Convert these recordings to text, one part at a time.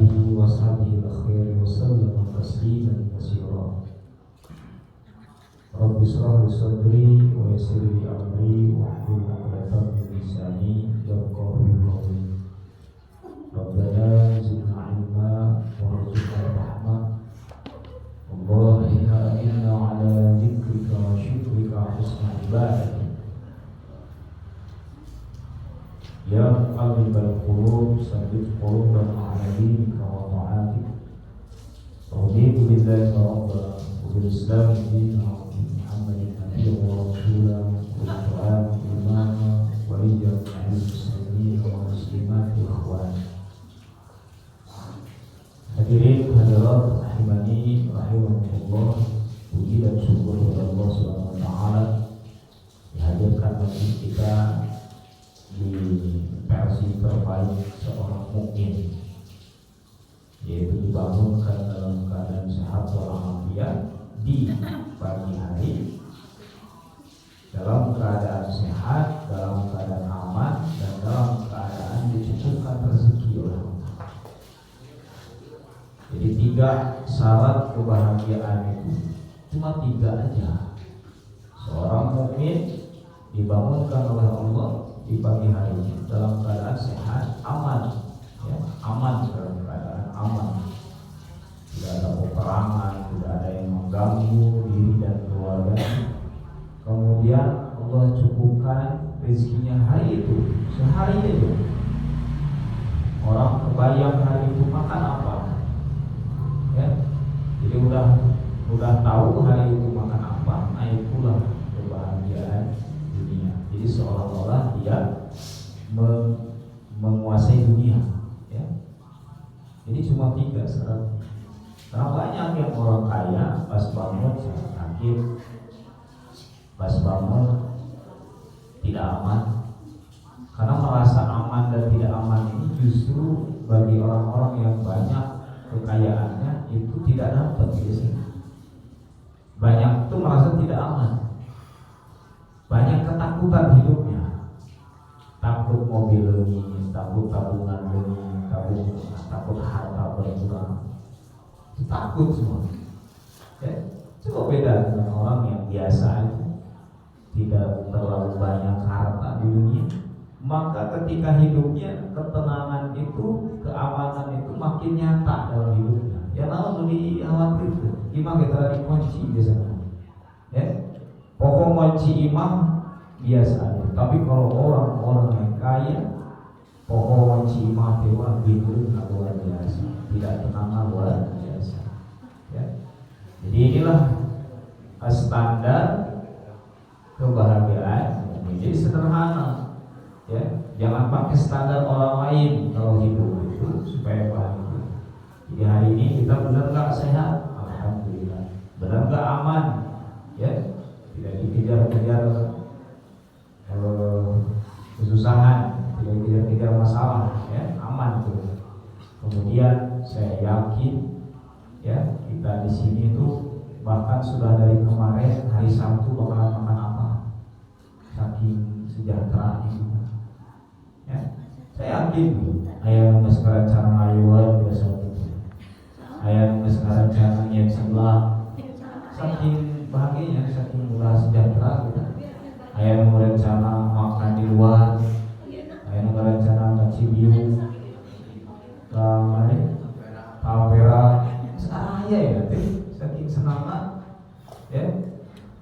alihi wa sahbihi al-khairi wa sallam tasliman katsira. Rabbi shrah li sadri wa yassir li amri wahlul 'uqdatam min lisani yafqahu qawli. Rabbana zidna ilma warzuqna rahmah. Allahumma inna ala dzikrika wa syukrika husna ibadah. Ya muqallibal qulub tsabbit qulubana ala dinika wa ta'atik. Raditu billahi rabban wa bil islam dinan wa bi Muhammadin nabiyyan wa rasulan wa Qur'an imama wa ij'alna muslimin wa muslimat ikhwan. Hadirin hadirat rahimani rahimakumullah, puji dan syukur kepada Allah Subhanahu wa taala dihadirkan bagi kita di versi terbaik seorang mukmin, yaitu dibangunkan dalam keadaan sehat walafiat di pagi hari, dalam keadaan sehat, dalam keadaan aman, dan dalam keadaan dicukupkan rezeki oleh Allah. Jadi 3 syarat kebahagiaan itu cuma 3 aja. Seorang mukmin dibangunkan oleh Allah di pagi hari dalam keadaan sehat, aman, ya, aman dalam keadaan aman, tidak ada peperangan, tidak ada yang mengganggu diri dan keluarga. Kemudian Allah cukupkan rezekinya hari itu, sehari itu. Orang kebayang hari itu makan apa, ya, jadi udah tahu hari itu makan apa, nah itulah kebahagiaan dunia. Jadi seolah-olah dia menguasai dunia, ya. Jadi cuma 3 syarat. Karena banyak yang orang kaya pas bangun sakit, pas bangun tidak aman. Karena merasa aman dan tidak aman ini justru bagi orang-orang yang banyak kekayaannya itu tidak dapat biasanya. Banyak itu merasa tidak aman. Banyak ketakutan hidupnya. Takut mobil ini, takut tabungan ini, takut harta berkurang. Takut semua. Ya, coba beda dengan orang yang biasa aja, tidak terlalu banyak harta di dunia. Maka ketika hidupnya, ketenangan itu, keamanan itu makin nyata dalam hidupnya. Ya namun dikhawatirkan, imam kita dikunci biasanya. Ya, pokok kunci imam biasa aja. Tapi kalau orang-orang yang kaya, pokok kunci imam dewa bingung luar biasa, tidak tenang luar biasa. Ya. Jadi inilah standar kebahagiaan. Jadi sederhana. Ya, jangan pakai standar orang lain kalau hidup itu supaya bahagia. Jadi hari ini kita benar nggak sehat? Alhamdulillah. Benar nggak aman? Ya, tidak dikejar-kejar kesusahan, tidak dikejar-kejar masalah, ya, aman tuh. Kemudian saya yakin, ya, kita di sini tuh bahkan sudah dari kemarin hari Sabtu bakalan makan apa, saking sejahtera ini. Ya, saya yakin ayam sekarang cara ngayuan biasa gitu. Ayam sekarang cara nyiap sebelah, saking bahagianya, saking udah sejahtera kita. Ayam rencana makan di luar, ayam rencana ke Cibiu, ke mana, Palpera, sekarang aja ya nanti saking senangnya, ya,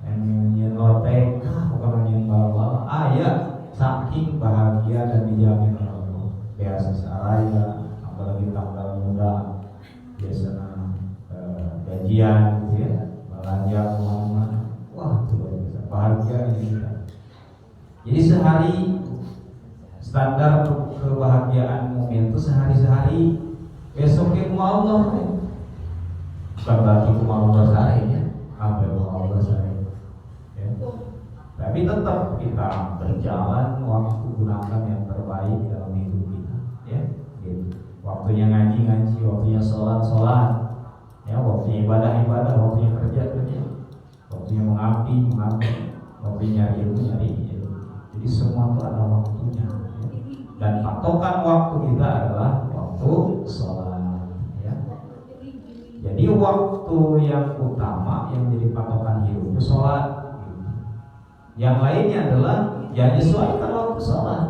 yang nyelotek, bukan yang bawa, ya. Saking bahagia dan dijamin oleh Allah. Biasa saraya, apalagi tanggal muda, biasanya gajian, gitu ya, belanja kemana-mana, wah itu luar biasa bahagia ini. Jadi sehari standar kebahagiaan mukmin itu sehari-hari. Besoknya mau Allah, bukan berarti mau Allah seharinya, apa mau Allah sehari. Ya. Tapi tetap kita berjalan waktu gunakan yang terbaik dalam hidup kita, ya. Gitu. Waktunya ngaji, waktunya sholat, ya. Waktunya ibadah, waktunya kerja, waktunya mengabdi, waktunya nyari ilmu. Jadi semua itu ada waktunya, ya. Dan patokan waktu kita adalah waktu sholat, waktu yang utama yang jadi patokan hidup itu sholat. Yang lainnya adalah ya menyesuaikan waktu sholat.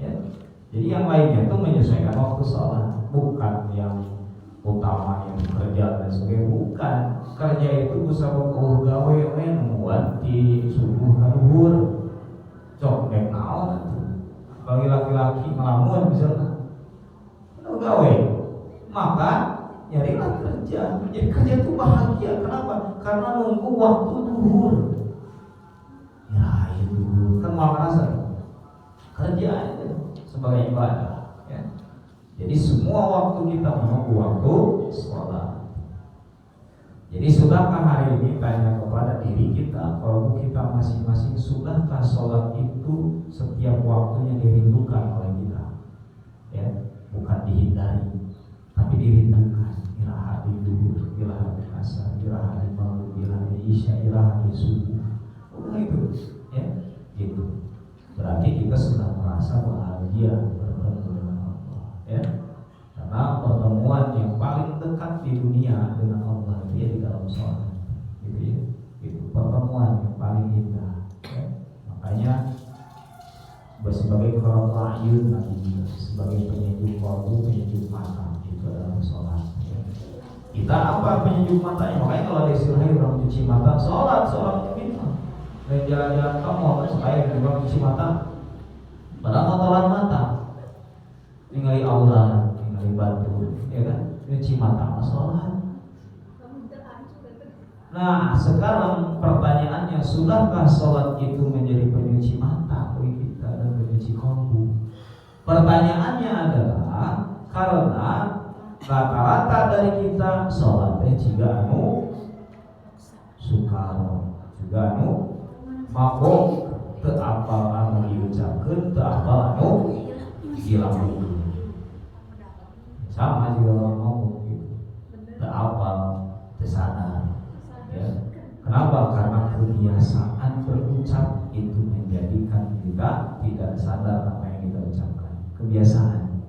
Ya. Jadi yang lainnya itu menyesuaikan waktu sholat, bukan yang utama yang kerja dan sebagainya. Bukan. Kerja itu bisa gawe membuat di subuh luhur cok dek naon bagi laki-laki ngelamun misalnya gawe maka nyarilah kerja. Jadi kerja itu bahagia. Kenapa? Karena nunggu waktu duhur. Ya itu kan mau merasa kerja itu sebagai ibadah. Ya. Jadi semua waktu kita menunggu waktu sholat. Jadi sudahkah hari ini tanya kepada diri kita, kalau kita masing-masing sudahkah sholat itu setiap waktunya dirindukan oleh kita? Ya, bukan dihindari, tapi dirindukan. Iraha di duhur, iraha di asar, iraha di maghrib, iraha di isya, iraha di subuh. Itu, ya, gitu. Berarti kita sudah merasa bahagia bertemu dengan Allah, ya. Karena pertemuan yang paling dekat di dunia dengan Allah itu ya di dalam sholat, gitu ya. Itu pertemuan yang paling indah. Ya. Makanya sebagai qurratu a'yun nanti sebagai penyejuk qalbu, penyejuk mata itu adalah sholat. Ya. Kita apa penyejuk matanya? Makanya kalau ada istilah orang cuci mata, sholat minta. Dan jalan-jalan kamu kan supaya orang cuci mata, padahal kotoran mata, tinggali aura, tinggali batu, ya kan? Cuci mata sholat. Nah sekarang pertanyaannya, sudahkah sholat itu menjadi penyuci mata bagi kita dan penyuci kalbu? Pertanyaannya adalah karena rata-rata dari kita sholatnya juga sukaro, juga mabok, teu apal anu diucapkeun, teu apal anu dilakukeun. Sama juga orang ngomong gitu, teu apal, teu sadar. Ya. Kenapa? Karena kebiasaan berucap itu menjadikan kita tidak sadar apa yang kita ucapkan. Kebiasaan.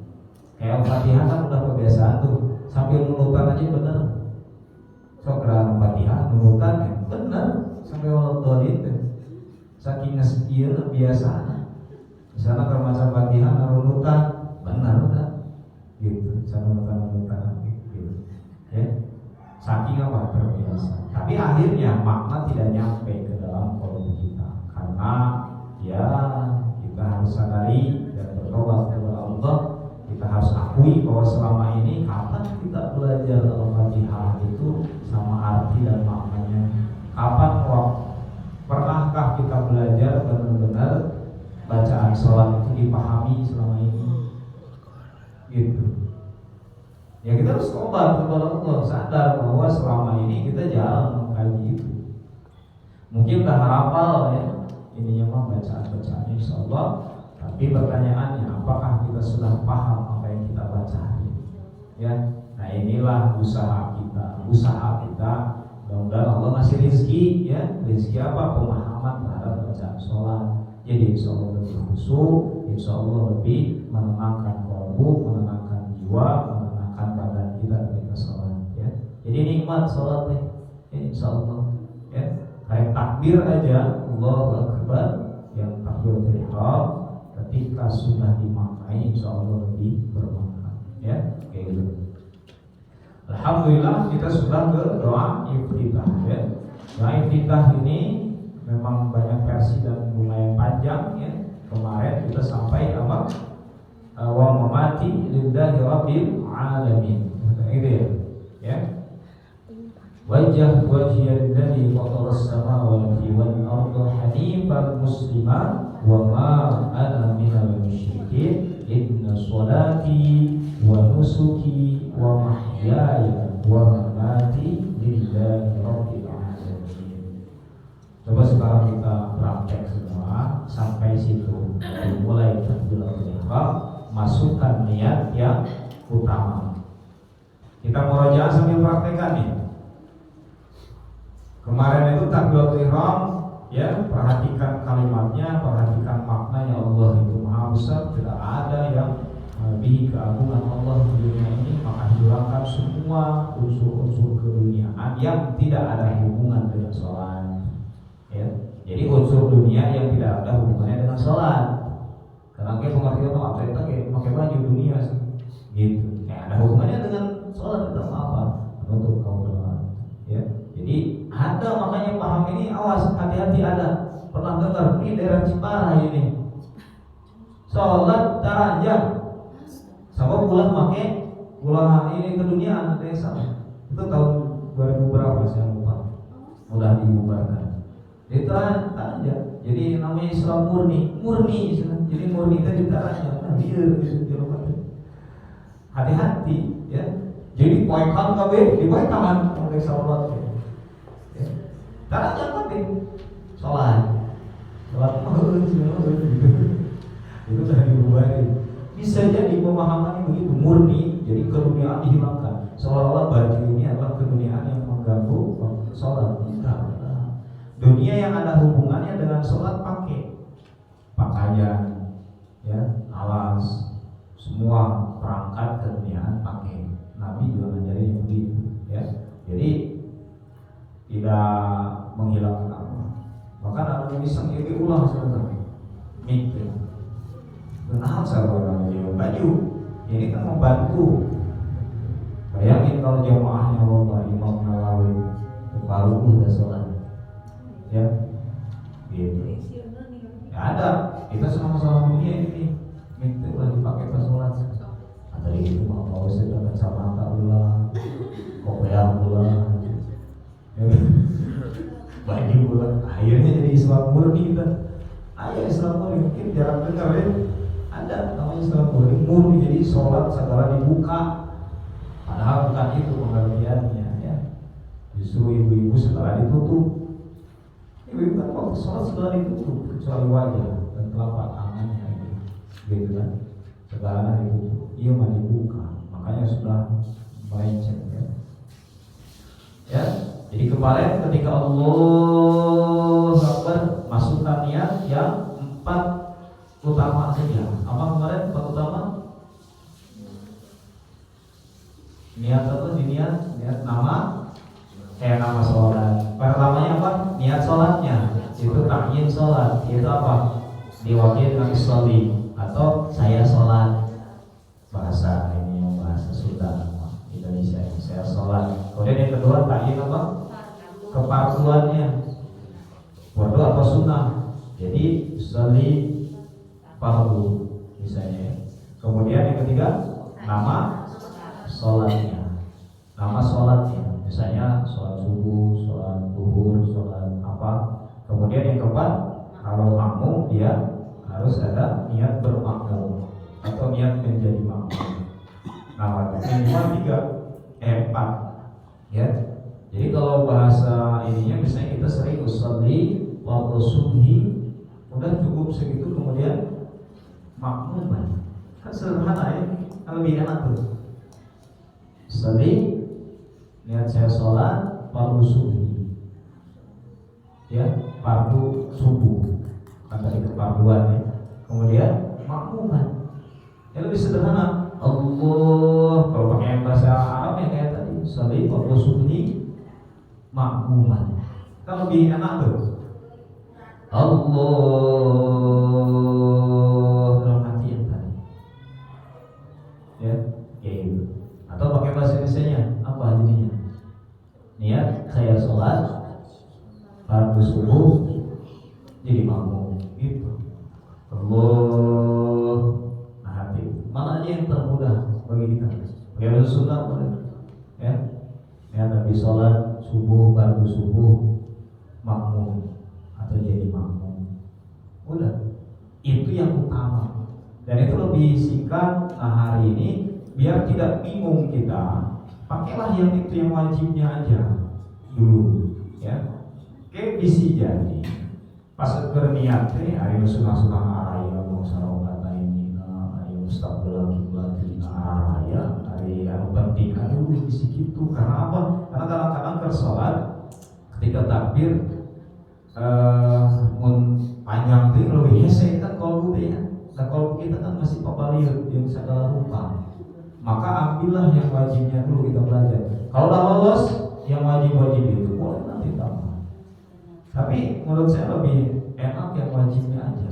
Kayak Fatihah kan udah kebiasaan tuh, sambil nurutan aja bener. So kerana Fatihah nurutan ya bener, sampai waladhdallin itu. Saking ngesieun biasa. Misalnya kalau macam Fatihah nurutan bener udah. Gitu, sama nurutan gitu. Ya. Saking apa terbiasa. Tapi akhirnya makna tidak nyampe ke dalam kolom kita. Karena ya kita harus sadari dan bertobat kepada Allah. Kita harus akui bahwa selama ini kapan kita belajar Al-Fatihah itu sama arti dan maknanya. Kapan pernahkah kita belajar benar-benar bacaan sholat itu dipahami selama ini? Gitu. Ya kita harus tobat kepada Allah, sadar bahwa selama ini kita jarang mengkaji itu. Mungkin udah hafal ya, ininya mah bacaan-bacaannya insyaallah. Tapi pertanyaannya, apakah kita sudah paham apa yang kita baca? Ya, nah inilah usaha kita. Mudah-mudahan Allah ngasih rezeki, ya. Rezeki apa? Pemahaman terhadap bacaan sholat. Jadi insya Allah lebih khusyuk, insya Allah lebih menenangkan kalbu, menenangkan jiwa, menenangkan badan kita ketika sholat. Ya. Jadi nikmat sholat nih, ya, insya Allah. Ya. Kayak takbir aja, Allahu Akbar, yang takbiratul ihram, ketika sudah dimaknai insya Allah lebih bermakna. Ya, kayak gitu. Alhamdulillah kita sudah ke doa iftitah. Ya. Doa iftitah ini memang banyak versi dan lumayan panjang. Ya. Kemarin kita sampai apa? Wa mamati lillahi rabbil alamin. Gitu ya. Ya. Wajah alladhi fatara as-samawati wal arda hanifan musliman wa ma ana minal musyrikin inna sholati wa nusuki wa mahyaya wa mamati lillahi rabbil alamin. Coba sekarang kita praktek semua sampai situ. Mulai takbiratul ihram, masukkan niat yang utama. Kita murojaah sambil praktekkan nih. Kemarin itu takbiratul ihram, ya, perhatikan kalimatnya, perhatikan maknanya. Allah itu maha besar, tidak ada yang melebihi keagungan Allah di dunia ini, maka hilangkan semua semua unsur-unsur keduniaan yang tidak ada hubungan dengan sholat. Ya. Jadi unsur dunia yang tidak ada hubungannya dengan sholat. Karena kayak pengertian apa itu kayak pakai baju dunia sih, gitu. Ada hubungannya dengan sholat itu apa? Untuk kaum sholat. Ya. Jadi ada, makanya paham ini, awas, hati-hati ada. Pernah dengar ini daerah Ciparah ini sholat taranjang sama pulang pakai gula ini keduniaan desa. Itu tahun 2000 berapa saya lupa, udah dibubarkan. Itu taranjang. Jadi namanya Islam murni. Jadi murni itu di taranjang. Nah, dia hati-hati ya. Jadi poekan KB di poekan oleh sholat ya. Taranjang KB sholat itu sudah dibubarin. Bisa jadi pemahaman begitu murni, jadi keduniaan dihilangkan, seolah-olah baju ini adalah keduniaan yang mengganggu sholat. Tidak. Dunia yang ada hubungannya dengan sholat pakai pakaian, ya, alas, semua perangkat keduniaan pakai. Nabi juga ngajarin begitu, ya. Jadi tidak menghilangkan apa. Bahkan ada yang bisa ngiri ulang sebenarnya. Mikir. Kenapa saya orang baju? Ini kan membantu. Bayangin kalau jamaahnya Allah Imam Nawawi baru udah sholat, ya, gitu. Ya ada. Kita sama-sama dunia ini. Mikir lah dipakai pas sholat. Ada itu mau sedang kacamata ulang, kopiah ulang, baju ulang. Akhirnya jadi Islam murni kita. Ayo Islam murni mungkin jarang dengar ya. Ada namanya Islam murni, jadi sholat segala dibuka. Padahal bukan itu pengertiannya ya. Justru ibu-ibu segala ditutup. Ibu-ibu kan waktu sholat segala ditutup kecuali wajah dan telapak tangannya gitu kan. Segala ditutup, iya mah dibuka. Makanya sudah melenceng ya. Ya, jadi kemarin ketika Allah Akbar masukkan niat yang 4 utama saja. Apa kemarin 4 utama? Niat apa? Niat nama sholat. Pertamanya apa? Niat sholatnya. Itu ta'yin sholat. Itu apa? Diwakil kami sholli atau saya sholat. Bahasa ini bahasa Sunda Indonesia ini saya sholat. Kemudian yang kedua ta'yin apa? Keparduannya. Fardu atau sunnah. Jadi sholli fardu misalnya. Kemudian yang ketiga nama sholatnya, misalnya sholat subuh, sholat duhur, sholat apa. Kemudian yang keempat, kalau makmum dia harus ada niat bermakmum atau niat menjadi makmum. Nah, minimal 4 ya. Jadi kalau bahasa ininya misalnya kita sering usolli waktu subhi, udah cukup segitu, kemudian makmum kan sederhana ya, kan lebih enak tuh. Usolli niat saya sholat fardu subhi, ya, fardu subuh kan tadi kefarduan ya. Kemudian makmuman ya lebih sederhana. Allah kalau pakai bahasa Arab ya kayak tadi usolli fardu subhi makmuman kan lebih enak tuh. Allah dalam hati yang tadi ya, kayak gitu. Atau pakai bahasa Indonesianya apa jadinya? Niat saya sholat fardu subuh jadi makmum gitu. Allah nah hati mana aja yang termudah bagi kita. Pakai bahasa Sunda ya. Niat habis sholat subuh fardu subuh makmum atau jadi makmum. Udah, itu yang utama. Dan itu lebih singkat. Nah hari ini biar tidak bingung kita, pakailah yang itu yang wajibnya aja dulu ya. Oke, bisa jadi pas berniat hari sunah-sunah araya mau sarau kata ini ayo mustaqbal kiblat araya hari yang penting aduh bisa gitu. Karena apa? Karena kadang-kadang tersolat ketika takbir panjang tuh lebih hese kan kalau ya. Nah kalau kita kan masih papaliut yang segala rupa, maka ambil ambillah yang wajibnya dulu kita belajar. Kalau udah lolos yang wajib-wajib itu boleh nanti tambah. Tapi menurut saya lebih enak yang wajibnya aja.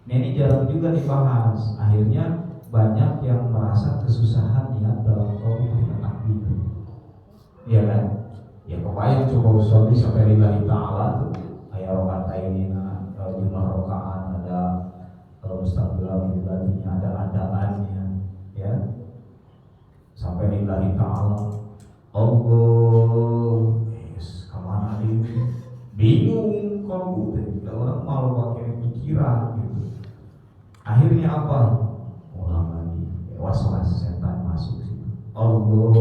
Ini jarang juga dibahas. Akhirnya banyak yang merasa kesusahan niat dalam kelompok takbir. Iya kan? Ya kebayang coba usolli sampai lillahi ta'ala tuh. Ayat rokaat ini jumlah rokaat ada mustaqbilah kiblatinya, ada adaannya, ya. Sampai lillahi ta'ala. Allah, yes, kemana ini? Bingung kalau orang malu pakai pikiran gitu. Akhirnya apa? Ulang lagi, was-was setan masuk situ. Allah,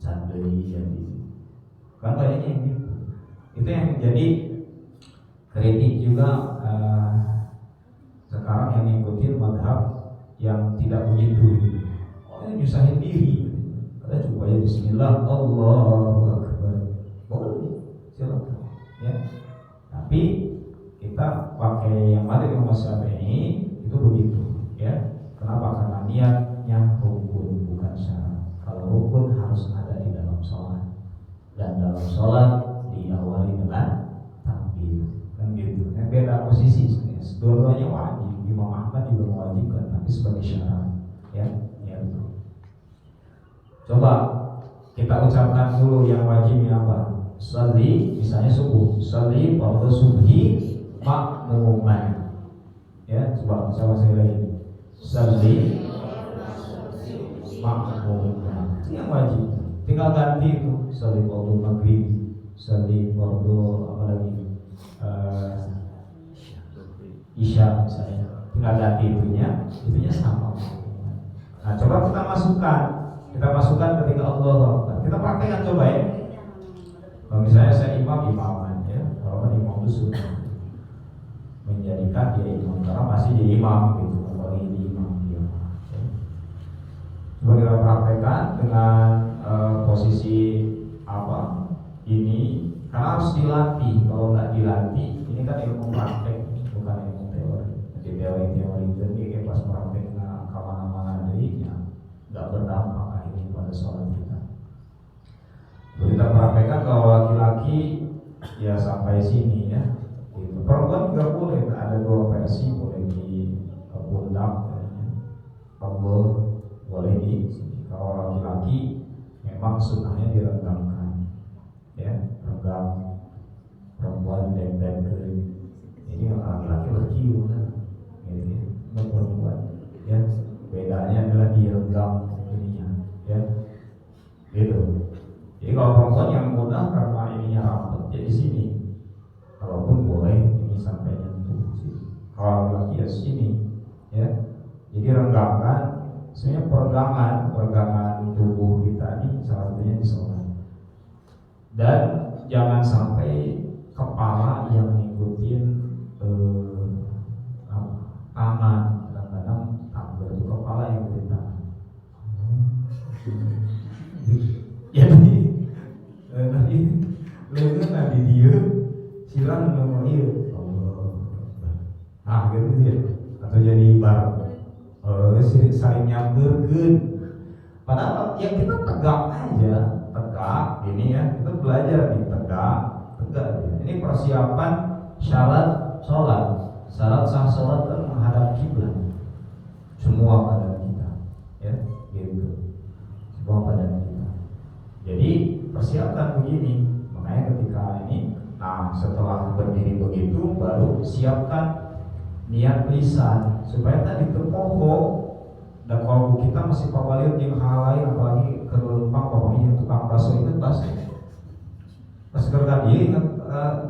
candai jadi. Kan kayaknya yang gitu. Itu yang jadi kritik juga sekarang yang ngikutin madhab yang tidak begitu. Oh, ini nyusahin diri. Ada coba ya bismillah, Allahu Akbar. Boleh, silakan. Ya. Tapi kita pakai yang madzhab Imam Syafi'i itu begitu, ya. Kenapa? Karena niatnya rukun bukan syarat. Kalau rukun harus ada di dalam sholat, dan dalam sholat diawali dengan takbir, kan gitu. Nah, beda posisi sebenarnya. Dua-duanya wajib. Imam Ahmad juga mewajibkan, tapi sebagai syarat, ya. Ya itu. Coba kita ucapkan dulu yang wajibnya apa? Sholli, misalnya subuh. Sholli fardhu subhi makmuman. Ya, coba saya lagi. Sholli makmuman. Itu yang wajib. Tinggal ganti itu. Sholli fardhu maghrib, sholli fardhu apa lagi? Isya misalnya. Tinggal ganti itunya sama. Nah, coba kita masukkan ketika Allah Akbar. Kita praktekkan coba ya. Kalau misalnya saya imaman ya, kalau kan imam itu sudah menjadikan dia imam, karena pasti jadi imam gitu, apalagi jadi imam dia. Ya. Coba kita praktekkan dengan posisi apa ini, karena harus dilatih. Kalau nggak dilatih, ini kan ilmu praktek, bukan ilmu teori. Jadi teori itu kayak pas praktek kemana-mana darinya nggak berdampak akhirnya pada sholat kita. Kita praktekkan kalau laki-laki ya sampai sini ya. Gitu. Perempuan juga boleh, ada dua versi, boleh di pundak, Allah boleh di sini. Kalau laki-laki memang sunnahnya direnggangkan, ya, renggang. Perempuan dan ini laki-laki berkiu kan, gitu ya. Perempuan, ya. Bedanya adalah direnggang ininya, ya, gitu. Jadi kalau perempuan yang mudah karena ininya rapat ya di sini, kalaupun boleh ini sampai nyentuh sini. Kalau laki ya sini, ya. Jadi renggangkan, sebenarnya peregangan tubuh kita ini salah satunya di sholat. Dan jangan sampai kepala yang ngikutin tangan. Kadang-kadang takbir itu kepala yang ngikutin tangan. Jadi nanti lengan nanti dia silang ngomong iya Allah, gitu ya, atau jadi bar saling nyamberkeun. Padahal ya kita tegak aja, tegak ini ya, kita belajar nih tegak. Ini persiapan syarat sholat. Syarat sah sholat kan menghadap kiblat. Semua pada kita, ya, gitu. Semua pada kita. Jadi persiapkan begini. Makanya ketika ini, nah setelah berdiri begitu, baru siapkan niat lisan supaya tadi terpokok. Dan kalau kita masih pawalir di hal lain, apalagi kelempang papangnya tukang bakso itu bakso. Pas kerja dia ingat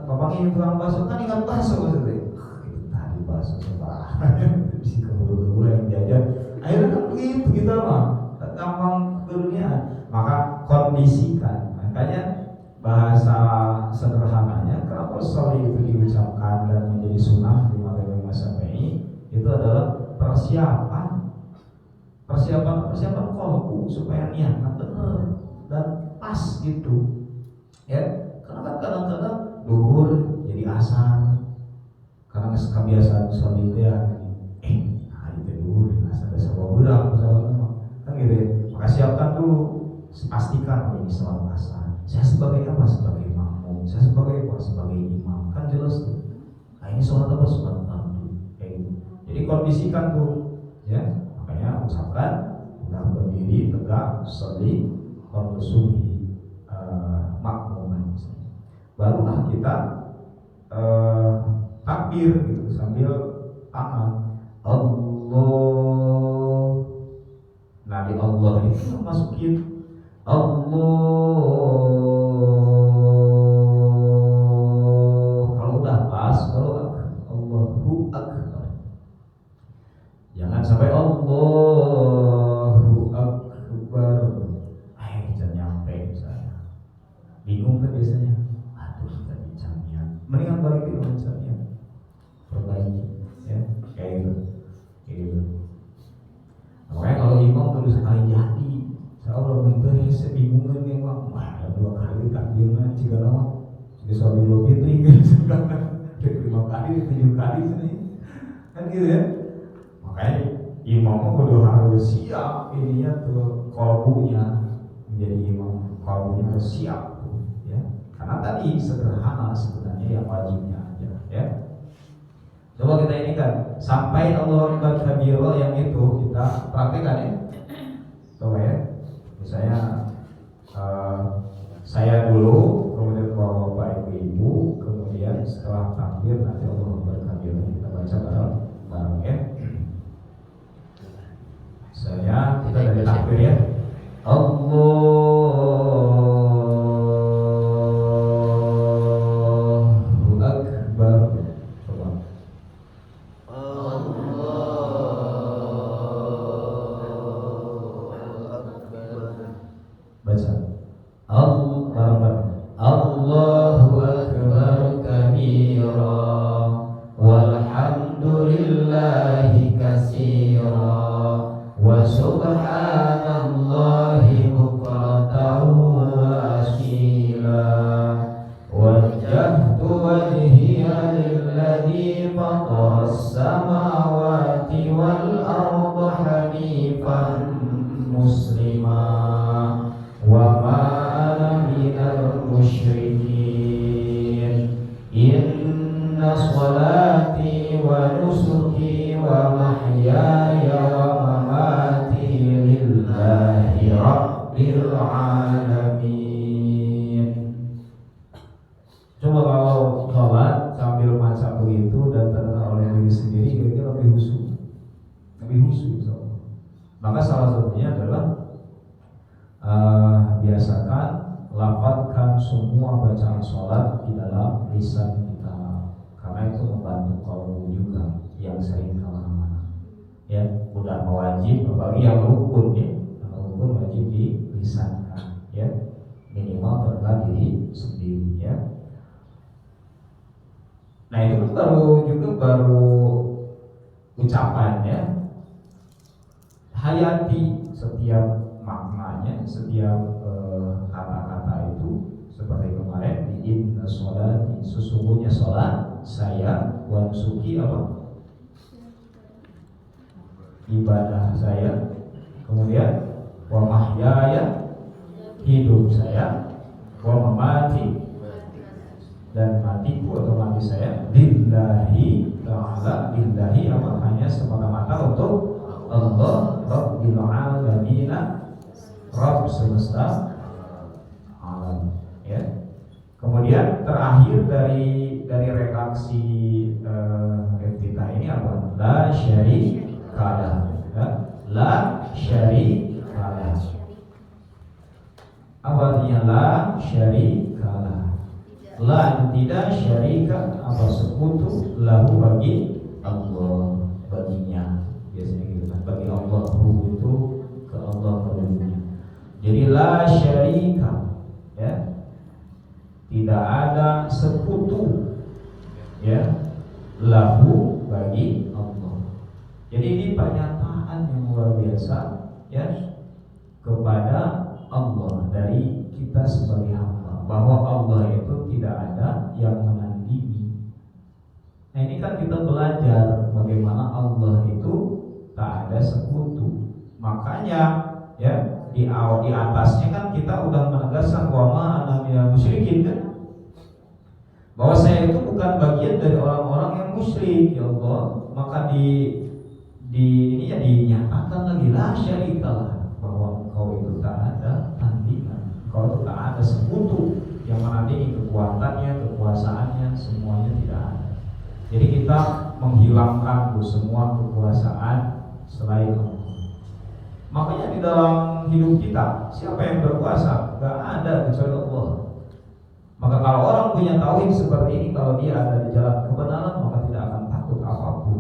papangnya tukang bakso kan ingat bakso maksudnya. Itu tadi bakso sebarang. Si keburu yang jajan. Akhirnya kan begitu kita mah gampang keduniaan. Maka kondisikan. Makanya bahasa sederhananya kenapa sholli itu diucapkan dan menjadi sunnah di madzhab Imam Syafi'i itu adalah persiapan qalbu supaya niatnya benar dan pas gitu, ya. Karena kan kadang-kadang duhur jadi asar karena kebiasaan sholli itu ya nah itu duhur asar ada sebuah berat misalnya kan gitu dulu, pastikan ini sholat asar. Saya sebagai apa? Sebagai makmum. Saya sebagai apa? Sebagai imam. Kan jelas tuh. Nah ini sholat apa? Sholat fardu. Kayak gitu. Jadi kondisikan tuh, ya. Makanya ucapkan, udah berdiri tegak, sholli qabla subhi, makmuman. Barulah kita takbir gitu sambil tangan Allah. Nah di Allah itu masukin Allah. Kalau udah pas, kalau Allahu Akbar, jangan sampai Allahu Akbar. Jangan nyampe misalnya. Bingung kan biasanya. Aduh tadi jamnya. Mendingan balikin orang jamnya. Perbaiki, ya kayak gitu. Makanya kalau imam tuh sekali jadi, saya udah bentar, saya bingung kan imam. Wah, 2 kali takbirnya, 3 lama, 3 sholat Idul Fitri gitu kan, 5 kali, 7 kali sini, kan gitu ya. Makanya imam kudu harus siap ininya tuh kolbunya, menjadi imam kolbunya harus siap tuh, ya. Karena tadi sederhana sebenarnya yang wajibnya aja, ya. Coba kita ini kan sampai Allahu Akbar kabira yang itu kita praktekkan ya. Coba ya. Misalnya saya dulu, kemudian bawa bapak ibu, kemudian setelah takbir nanti Allahu Akbar kabira kita baca bareng ya. Saya kita dari takbir ya. Allahu Akbar. Baca Allahu Akbar kabira walhamdulillahi katsira wa subhanallahi bukratan wa asila wajjahtu wajhiya lilladzi fataras samawati wal arda hanifan muslimah wa ma ana minal musyrikin inna sholati wa nusuki wa mahyaya wa mamati lillahi rabbil alamin. Coba kalau sholat sambil baca begitu dan terdengar oleh diri sendiri, kira-kira lebih khusyuk insyaallah. Maka salah satunya adalah biasakan lafadzkan semua bacaan sholat di dalam lisan kita, karena itu membantu kaum juga yang sering kemana-mana. Ya, udah wajib, apalagi yang rukun ya, yang rukun wajib dilisankan, ya minimal terkait diri sendiri ya. Nah itu baru ucapannya, hayati setiap maknanya, setiap kata-kata itu seperti kemarin di inna sholati, sesungguhnya sholat saya, wa nusuki apa? Ibadah saya, kemudian wa mahyaya, hidup saya, wa mamati, dan matiku atau mati saya, lillahi ta'ala, lillahi apa? Hanya semata-mata untuk Allah Rabbil Alamin, Rabb semesta alam, ya. Kemudian terakhir dari redaksi kita ini apa? La syarikalah, ya? La syarikalah. Apa artinya la syarikalah? La tidak, syarika apa sekutu, lahu bagi Allah, baginya. Biasanya gitu kan, bagi Allah itu ke Allah kedudukannya. Jadi la syarika, ya, tidak ada sekutu, ya, lahu bagi Allah. Jadi ini pernyataan yang luar biasa, ya, kepada Allah dari kita sebagai hamba, bahwa Allah itu tidak ada yang menandingi. Nah ini kan kita belajar bagaimana Allah itu tak ada sekutu. Makanya ya di atasnya kan kita udah menegaskan wama ana minal musyrikin kan, bahwa saya itu bukan bagian dari orang-orang yang musyrik ya Allah. Maka ini ya dinyatakan lagi la syarikalah, bahwa engkau itu tak ada tandingan, engkau itu tak ada sekutu yang menandingi kekuatannya, kekuasaannya, semuanya tidak ada. Jadi kita menghilangkan semua kekuasaan selain Allah. Makanya di dalam hidup kita siapa yang berkuasa? Gak ada kecuali Allah. Maka kalau orang punya tauhid seperti ini, kalau dia ada di jalan kebenaran, maka tidak akan takut apapun.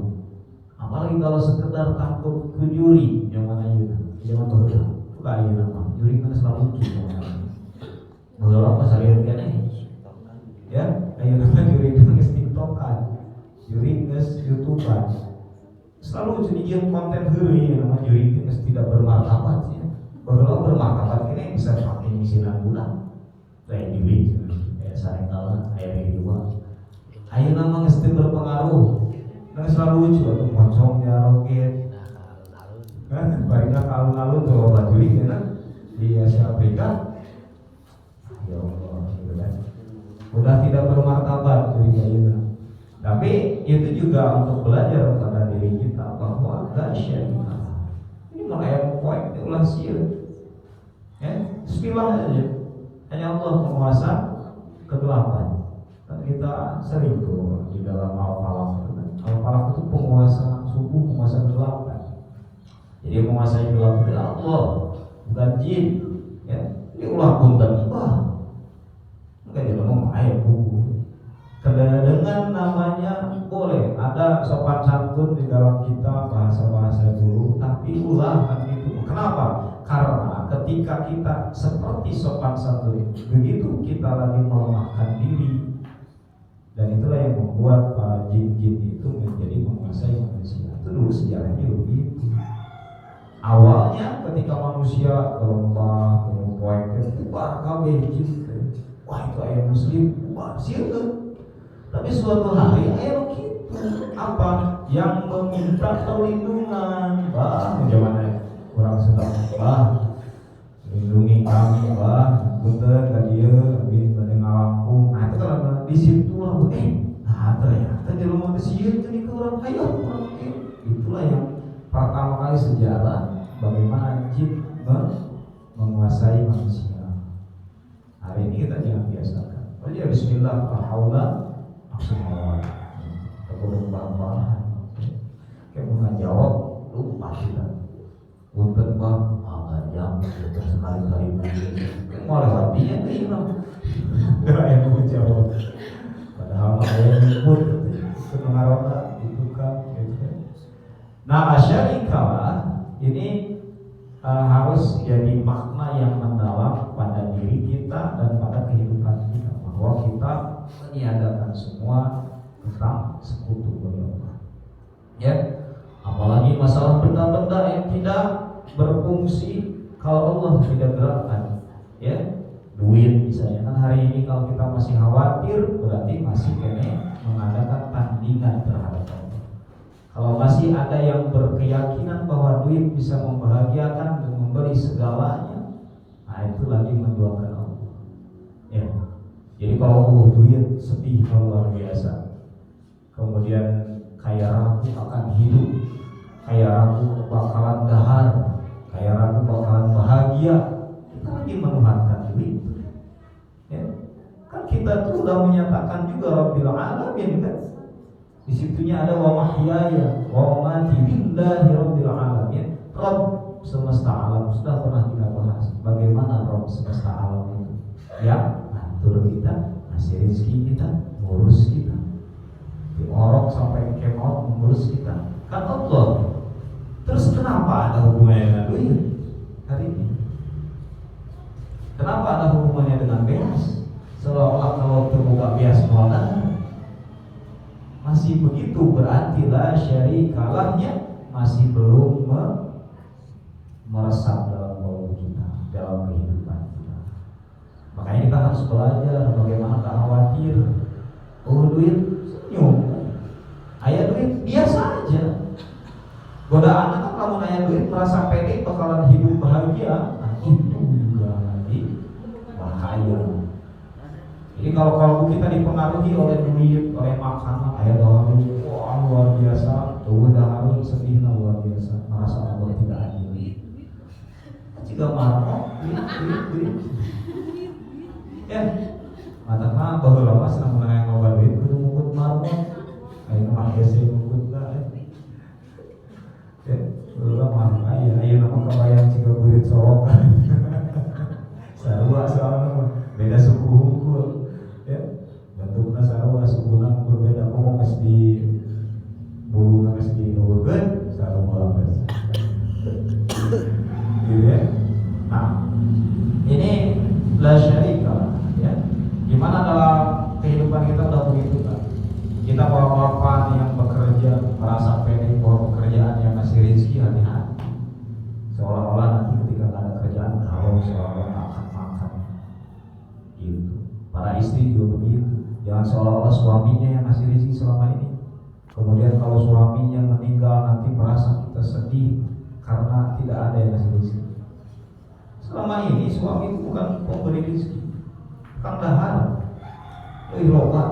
Apalagi kalau sekedar takut ke juri, yang mana itu? Jangan bahula. Bukan iya nama. Juri kan selalu lucu. Bahula apa salian kan ya, ayo nama juri itu nges TikTokan, juri nges YouTubean. Selalu jadi konten huri, nama juri itu nges tidak bermartabat ya. Bahula bermartabat ini bisa pakai misinan bulan. Kayak juri, kayak sarengkala, kayak dua. Ayo nama nges berpengaruh. Nah selalu lucu atau pocongnya roket. Kan baiknya alun-alun tuh baju ini kan di Asia Afrika. Ya Allah, gitu kan. Udah tidak bermartabat jadi kayaknya. Tapi itu juga untuk belajar pada diri kita bahwa gak syarikah. Ini mulai poin itu ulah sih. Ya, bismillah aja. Hanya Allah menguasa kegelapan. Dan kita sering tuh di dalam al-falaq. Al-falaq itu penguasa subuh, penguasa kegelapan. Jadi menguasai gelap itu Allah, bukan jin. Ya, ini ulah punten bah. Maka dia ngomong ayat buku. Dengan namanya boleh ada sopan santun di dalam kita bahasa-bahasa dulu, tapi ulah kan itu. Kenapa? Karena ketika kita seperti sopan santun begitu kita lagi melemahkan diri, dan itulah yang membuat para jin-jin itu menjadi menguasai manusia. Itu dulu sejarahnya begitu. Awalnya ketika manusia ke lembah, ke poek, bubar kabeh jin. Wah itu ayat muslim, bubar sieun. Tapi suatu hari ayat gitu. Apa? Yang meminta perlindungan. Bah, bagaimana orang sedang bah, lindungi kami bah, punten ka dieu abdi bade ngalampung. Nah itu kalau di situ lah, nah ternyata di rumah teh sieun teh ke orang kaya orang itulah yang pertama kali sejarah bagaimana jin menguasai manusia. Hari ini kita jangan biasakan. Oh ya bismillah, la haula wala quwwata illa kayak mau jawab lupa kita. Punten Bang, jam sekali-kali mau lewat dia hilang. Enggak yang mau jawab. Padahal ayat nyebut pengarona itu kan gitu. Nah, asyarikalah ini harus jadi makna yang mendalam pada diri kita dan pada kehidupan kita, bahwa kita meniadakan semua tentang sekutu bagi Allah. Ya, apalagi masalah benda-benda yang tidak berfungsi kalau Allah tidak gerakkan. Ya, duit misalnya kan hari ini kalau kita masih khawatir berarti masih kene mengadakan tandingan terhadap Allah. Kalau masih ada yang berkeyakinan bahwa duit bisa membahagiakan dan memberi segalanya, nah itu lagi menduakan Allah. Ya. Jadi kalau duit sedih luar biasa, kemudian kayak ragu akan hidup, kayak ragu bakalan dahar, kayak ragu bakalan bahagia, kita lagi menuhankan duit. Ya. Kan kita tuh udah menyatakan juga Rabbil Alamin kan. Di situnya ada wa mahyaya wa mamati lillahi rabbil alamin. Rabb semesta alam sudah pernah kita bahas. Bagaimana Rabb semesta alam itu? Ya, atur kita, ngasih rezeki kita, ngurus kita. Diorok sampai kemot mengurus kita. Kan Allah. Terus kenapa ada hubungannya dengan duit hari ini? Kenapa ada hubungannya dengan beas? Seolah-olah kalau terbuka beas modal masih begitu, berarti la syarikalahnya masih belum meresap dalam bau kita, dalam kehidupan kita. Makanya kita harus belajar bagaimana tak khawatir. Oh duit senyum, ayah duit biasa aja. Godaan kan kalau ayah duit merasa pede bakalan hidup bahagia. Nah, itu juga lagi bahaya. Jadi kalau kalbu kita dipengaruhi oleh duit, oleh makanan, ayat Allah, wah luar biasa, tuh udah harus sedih luar biasa, merasa Allah tidak adil. Jika marah, ya, mata bahwa lama senang menang ngobat duit, udah ngukut marah, ayo nama ese ngukut lah, ya, udah marah, ayo nama kebayang jika burit sorokan, sarua soalnya beda suku hukum. Ya, bentuknya sarua sukunan berbeda, ngomong kes di bulu kes di urgen sarua kes gitu ya. Nah ini la syarika ya, gimana dalam kehidupan kita udah begitu kan, kita bapak-bapak yang bekerja merasa pede bahwa pekerjaan yang ngasih rezeki, hati-hati seolah-olah nanti ketika gak ada kerjaan kalau seolah-olah gak akan makan gitu. Para istri juga begitu, jangan seolah-olah suaminya yang ngasih rezeki selama ini, kemudian kalau suaminya meninggal nanti merasa kita sedih karena tidak ada yang ngasih rezeki. Selama ini suami itu bukan pemberi rezeki, kang dahar, loba,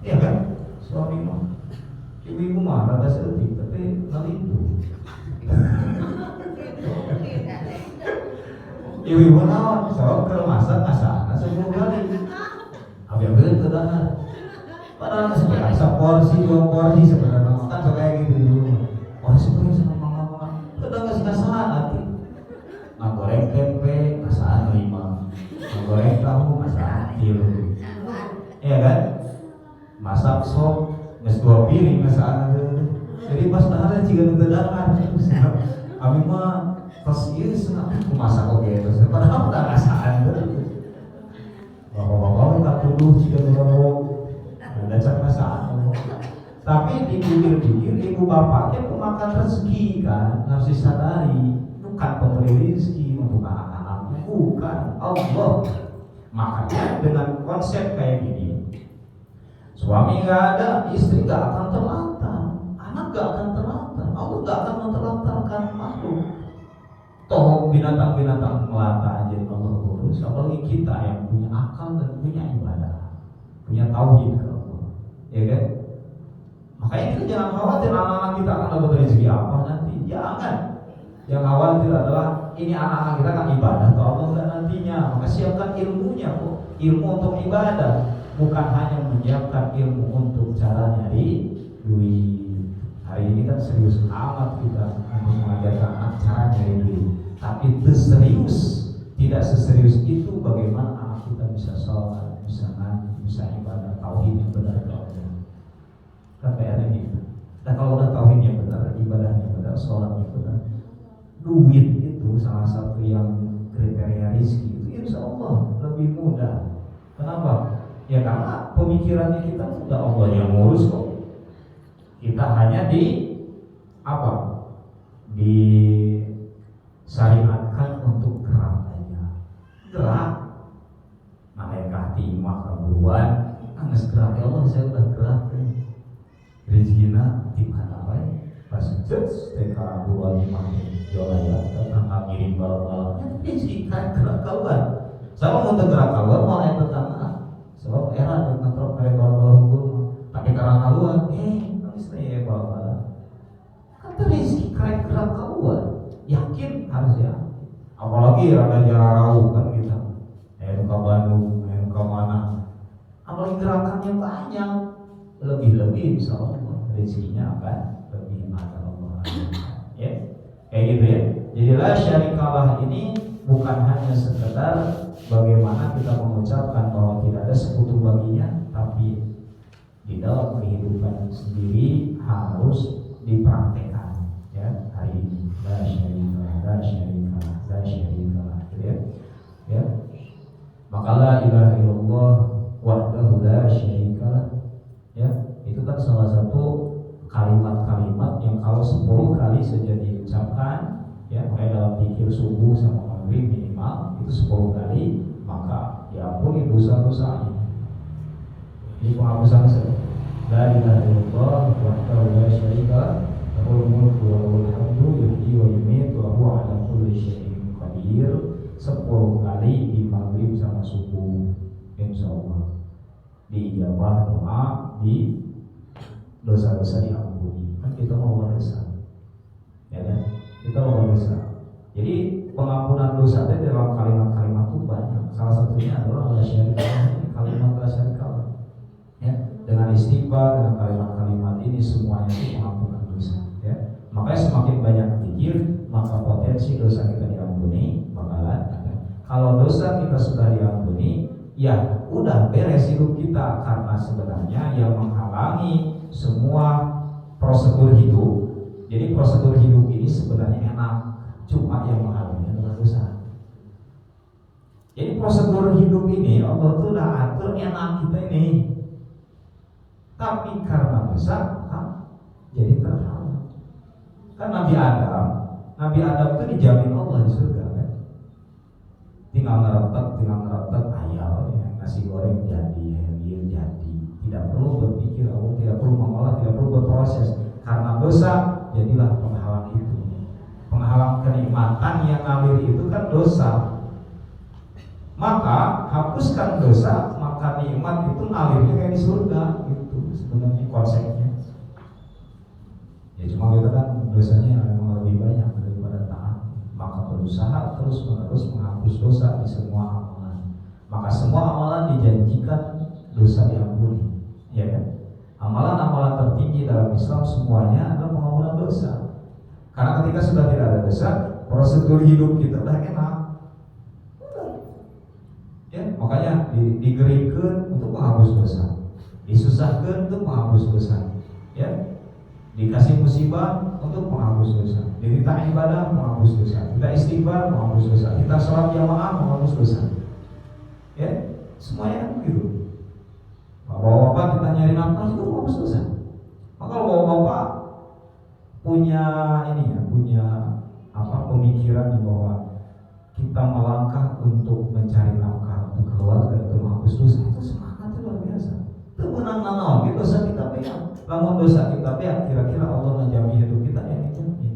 iya kan? Suami mah, ibu mah rada sedih tapi ngelindu. Ibu naon, soal kalau masak sebelum kali. Ambil ke dahar. Padahal sebenarnya porsi 2 porsi sebenarnya kan kayak gitu dulu. Oh sebenarnya sama mama kadang kasih-kasihan nanti. Goreng tempe kasaan 5, goreng tahu kasaan 3. Iya kan? Masak sop geus 2 piring kasaan. Jadi pas dahar jiga nu dahar. Kami mah pas ieu senang aku masak oge terus padahal udah kasaan terus. Bapak-bapak tak tuduh jika ngomong ada cak masakan. Tapi dipikir-pikir ibu bapaknya pemakan rezeki kan, harus disadari bukan pemberi rezeki untuk anak-anaknya, bukan Allah. Makanya dengan konsep kayak gini, suami nggak ada, istri nggak akan terlantar, anak nggak akan terlantar, Allah nggak akan menterlantarkan makhluk. Toh binatang-binatang melata aja Allah urus, apalagi kita yang punya akal dan punya ibadah, punya tauhid ke Allah, ya kan? Makanya kita jangan khawatir anak-anak kita akan dapat rezeki apa nanti, jangan. Yang khawatir adalah ini anak-anak kita kan ibadah ke Allah dan nantinya, maka siapkan ilmunya kok, ilmu untuk ibadah, bukan hanya menyiapkan ilmu untuk cara nyari duit. Hari ini kan serius amat kita untuk mengajarkan anak cara nyari duit. Tapi serius, tidak seserius itu bagaimana anak kita bisa sholat, bisa ngaji, bisa ibadah tauhid yang benar ke Allah. Kan PR-nya gitu. Dan kalau udah tauhid yang benar, ibadahnya benar, sholatnya benar, duit itu salah satu yang kriteria rezeki itu insya Allah lebih mudah. Kenapa? Ya karena pemikirannya kita sudah Allah yang ngurus kok. Kita hanya di apa? Di syariatkan untuk gerak aja, gerak. Malaikat timah keburuan, nggak gerak ya Allah, saya udah gerak. Rezekina di mana baik, pas judge teka buruan timah jolaya, datang ngirim balap-balapnya, rezeki kan gerak kawan. Saya mau gerak kawan malah yang pertama, sebab era dan kontrol kayak balap-balap hukum, tapi karena kawan, nangis nih balap-balap. Kata rezeki kayak gerak kawan. Yakin harus ya, apalagi rada jarau kan kita, ke Bandung, ke mana, apalagi gerakannya banyak, lebih-lebih insya Allah rezekinya akan lebih ada Allah. Ya, kayak gitu ya. Jadi la syarikalah ini bukan hanya sekedar bagaimana kita mengucapkan bahwa tidak ada sekutu baginya, tapi di dalam kehidupan sendiri harus dipraktekkan. Ya, hari ini la syarika gitu ya. Maka la ilaha illallah wahdahu la syarika ya, itu kan salah satu kalimat-kalimat yang kalau 10 kali saja diucapkan ya, kayak dalam zikir subuh sama maghrib minimal itu 10 kali, maka diampuni dosa-dosanya. Ini penghapusan saja. La ilaha illallah wahdahu la syarika lahul mulku wa lahul hamdu yuhyi wa yumiitu wa huwa ala kulli syai'in takbir 10 kali di maghrib sama subuh, insya Allah diijabah doa, di dosa-dosa diampuni. Kan kita mau dosa, ya kan? Kita mau dosa. Jadi pengampunan dosa itu dalam kalimat-kalimat itu banyak. Salah satunya adalah la syarika, kalimat la syarika. Ya, dengan istighfar, dengan kalimat-kalimat ini semuanya itu pengampunan dosa. Ya, makanya semakin banyak zikir, maka potensi dosa kita diampuni bakalan ada. Kalau dosa kita sudah diampuni, ya udah beres hidup kita, karena sebenarnya yang menghalangi semua prosedur hidup. Jadi prosedur hidup ini sebenarnya enak, cuma yang menghalangi adalah dosa. Jadi prosedur hidup ini Allah tuh udah atur enak kita ini, tapi karena dosa jadi terhalang. Kan Nabi Adam itu dijamin Allah di surga kan. Tinggal ngeretek ayam, ya, nasi goreng jadi, yang jadi. Tidak perlu berpikir, Allah tidak perlu mengolah, tidak perlu berproses. Karena dosa jadilah penghalang itu. Penghalang kenikmatan yang ngalir itu kan dosa. Maka hapuskan dosa, maka nikmat itu ngalirnya kayak di surga. Itu sebenarnya konsepnya. Ya cuma kita kan dosanya memang lebih banyak daripada taat. Maka berusaha terus-menerus menghapus dosa di semua amalan. Maka semua amalan dijanjikan dosa diampuni, ya kan? Amalan-amalan tertinggi dalam Islam semuanya adalah pengampunan dosa. Karena ketika sudah tidak ada dosa, prosedur hidup kita udah enak. Ya, makanya digeringkan untuk menghapus dosa, disusahkan untuk menghapus dosa, ya. Dikasih musibah untuk menghapus dosa, diminta ibadah menghapus dosa, kita istighfar menghapus dosa, kita sholat jamaah menghapus dosa, ya semuanya gitu. Bapak-bapak kita nyari nafkah itu menghapus dosa. Maka kalau bapak punya ini ya, punya pemikiran di bahwa kita melangkah untuk mencari nafkah untuk keluarga itu menghapus dosa, itu semangat luar biasa. Itu menang-menang gitu dosa kita pegang. Namun dosa kita pegang, kira-kira Allah menjamin hidup kita yang dijamin.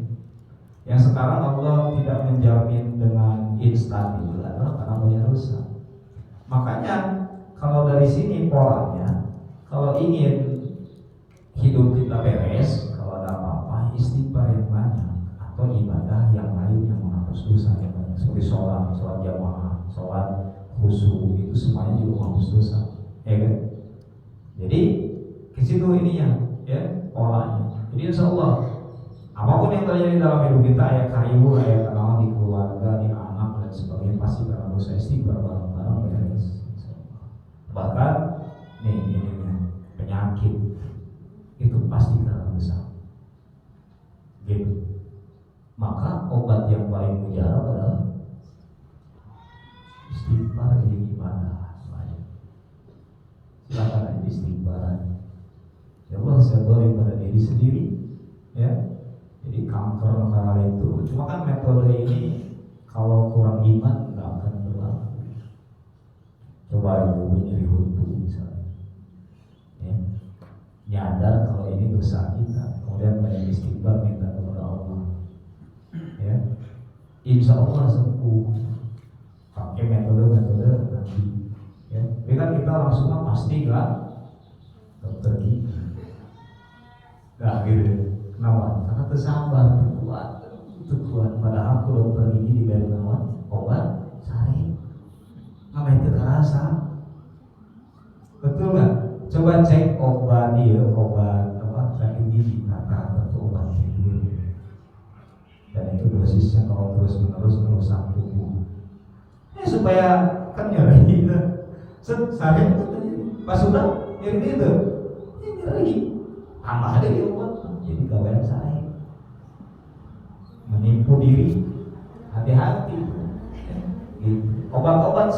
Yang sekarang Allah tidak menjamin dengan instan itu adalah karena banyak dosa. Makanya kalau dari sini polanya, kalau ingin hidup kita beres, kalau ada apa-apa istighfar yang banyak atau ibadah yang lain yang menghapus dosa yang banyak, seperti sholat jamaah, sholat khusyuk, itu semuanya juga menghapus dosa, ya kan? Jadi ke situ ininya, ya polanya. Jadi insya Allah apapun yang terjadi dalam hidup kita, ayat kayu, ayat kenal di keluarga, di anak dan sebagainya, pasti karena dosa istighfar bareng-bareng beres. Bahkan ini penyakit itu pasti karena dosa. Gitu. Maka obat yang paling mujarab adalah istighfar, ibadah. Silakan aja istighfar. Ya Allah, saya boleh pada diri sendiri, ya. Jadi kanker hal itu. Cuma kan metode ini kalau kurang iman nggak akan berlaku. Coba ibu nyeri huntu misalnya, ya. Nyadar kalau ini dosa kita, kemudian banyak istighfar, minta kepada Allah, ya. Insya Allah sembuh. Pakai metode nanti, ya. Tapi kan kita langsung pasti kan dokter gigi. Gak gitu. Kenapa? Karena tersabar, terkuat. Padahal aku dokter gigi diberi obat sari, ngapain kekerasan? Betul nggak? Coba cek obat sakit gigi, kata obat tidur. Dan itu dosisnya kalau terus-menerus merusak tubuh. Supaya kan nyeri gitu. Sari pas sudah nyeri itu, nyeri. Tambah ada di obat, jadi gawean saya menipu diri, hati-hati. Obat-obat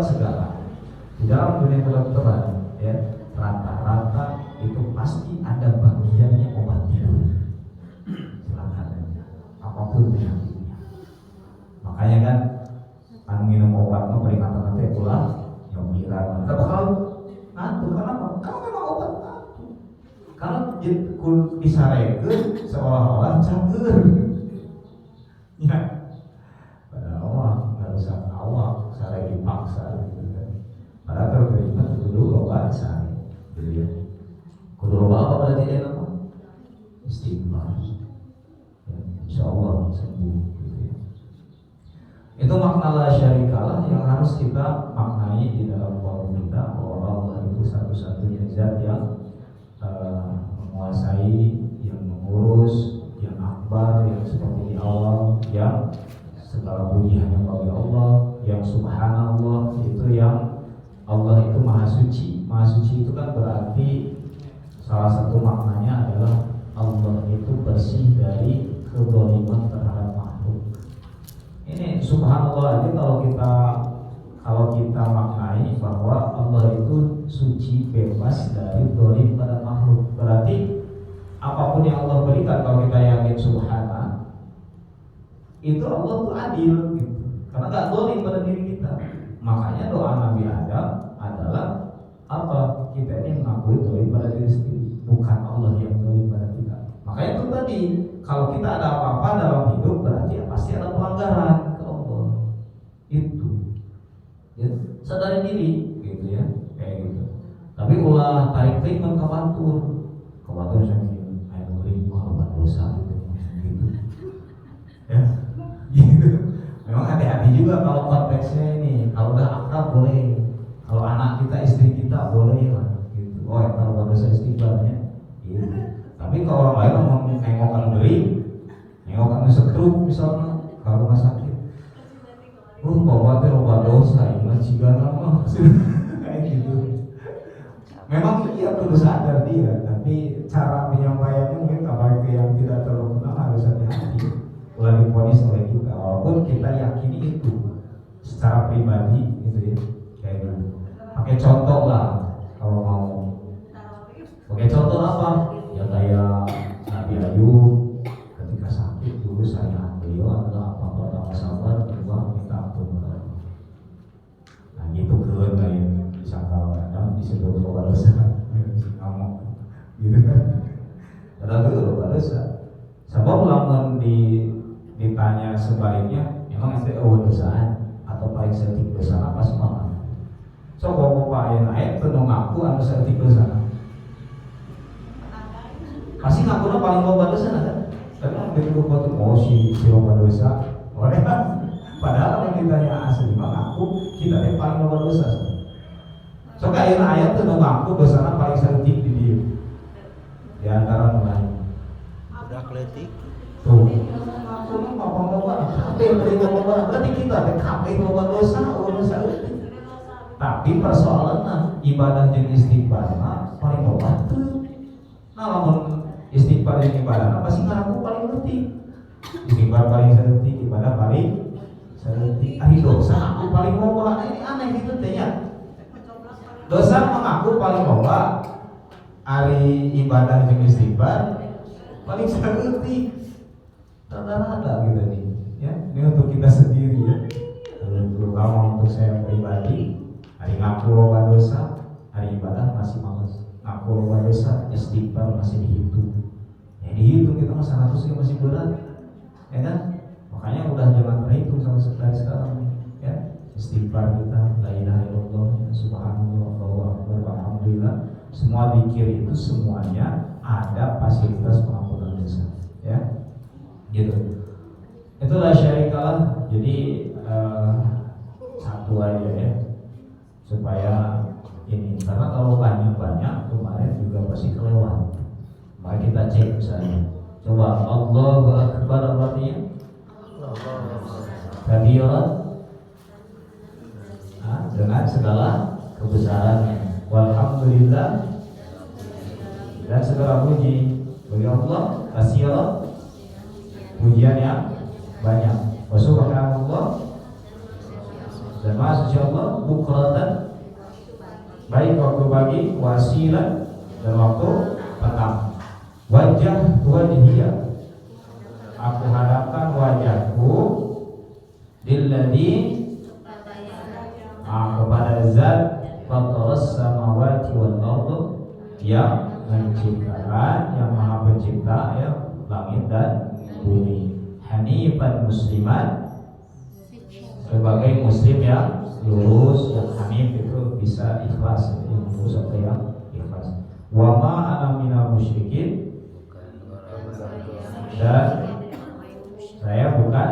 segala di dalam dunia kedokteran, ya, rata-rata itu pasti ada bagiannya obat tidur. Silakan aja, apapun penyakitnya. Makanya kan minum obat peringatan nanti pula nyobiran. Tapi kalau ngantuk, kenapa? Kalau memang obat kalau disarekeun seolah-olah cager, ya. berarti ada apa? Istighfar. Ya, insya Allah sembuh gitu ya. Itu makna la syarikalah yang harus kita maknai di dalam kaum kita, bahwa Allah itu satu-satunya zat yang menguasai, yang mengurus, yang akbar, yang seperti di awal, yang segala puji hanya bagi Allah, yang subhanallah, itu yang Allah itu maha suci. Maha suci itu kan berarti salah satu maknanya adalah Allah itu bersih dari kezaliman terhadap makhluk. Ini subhanallah aja kalau kita maknai bahwa Allah itu suci, bebas dari zalim pada makhluk. Berarti apapun yang Allah berikan, kalau kita yakin subhana, itu Allah tuh adil gitu. Karena gak zalim pada diri kita. Makanya doa Nabi Adam adalah apa? Kita ini mengakui zalim pada diri sendiri, bukan Allah yang zalim pada kita. Makanya itu tadi, kalau kita ada apa-apa dalam hidup, berarti ya pasti ada pelanggaran ke Allah. Itu ya, sadari diri gitu ya, kayak gitu. Tapi ulah tarik iman ke batur sambil ayo beri muhabbat dosa gitu ya, gitu. Memang hati-hati juga kalau konteksnya ini. Kalau udah akrab boleh, kalau anak kita, istri kita boleh lah gitu. Oh ya, kalau dosa istighfarnya gitu. Tapi kalau orang lain mau nengokan diri, nengokan setruk misalnya, kalau rumah sakit, bapak obat dosa, ingat juga nama kayak gitu. Memang iya perlu sadar dia, tapi cara penyampaiannya mungkin apalagi yang tidak terlalu kenal harus hati-hati. Ulah diponis oleh kita, walaupun kita yakini itu secara pribadi gitu ya, kayak gitu. Pakai contoh lah kalau mau. Pakai contoh apa? Ya kayak Nabi Ayub ketika sakit dulu, saya beliau adalah apa pertama sabar, kedua minta ampun. Nah gitu kan kayak disangkal kadang disebut loba dosa, ngomong gitu kan. Padahal itu loba dosa. Sebab lamun ditanya sebaliknya, emang itu dosaan atau paling setik dosa apa semua? So kalau pakai naik tenung aku anu setik dosa. Pasti ngakunya paling loba dosa kan? Karena begitu waktu mau si loba dosa, boleh kan? Padahal yang ditanya asli mah ngaku kita yang paling loba dosa. So kayak ayat tuh ngaku dosa paling setik di dia. Di antara lain. Udah kletik. Tuh. Ngaku mah ngomong loba, kabeh beri loba. Berarti kita teh kabeh loba dosa, dosa. Tapi persoalannya ibadah jeung istighfar mah paling loba tuh. Nah lamun istighfar yang ibadah apa sih ngaku paling penting? Istighfar paling sedetik, ibadah paling sedetik. Ari dosa aku paling loba. Ini aneh gitu teh ya. Dosa mengaku paling loba, ari ibadah jeung istighfar paling sedetik. Rada-rada gitu nih. Ya, ini untuk kita sendiri ya. Terutama untuk saya pribadi, hari ngaku loba dosa, hari ibadah masih males. Ngaku loba dosa, istighfar masih dihitung. Ya dihitung kita mah 100 masih berat, ya kan? Makanya udah jangan terhitung sama sekali sekarang nih, ya. Istighfar kita, la ilaha illallah, subhanallah, Allahu akbar, alhamdulillah. Semua zikir itu semuanya ada fasilitas pengampunan dosa, ya. Gitu. Itulah syarikalah. Jadi satu aja ya, supaya ini, karena kalau banyak kemarin juga pasti kelewat. Mari kita cek misalnya. Coba Allahu Akbar artinya kabiran, dengan segala kebesarannya. Walhamdulillah, dan segala puji bagi Allah, katsiran, pujian yang banyak. Wa subhanallah, dan maha suci Allah, bukratan, baik waktu pagi, wasilan, dan waktu petang. Wajah wajhiyah, aku hadapkan wajahku lilladzi, kepada zat fataras samawati wal ardh, yang menciptakan, yang maha pencipta ya langit dan bumi. Hanifan musliman, sebagai muslim yang lurus, yang hanif itu bisa ikhlas, yang lurus atau yang ikhlas. Wa ma ana minal musyrikin, dan saya bukan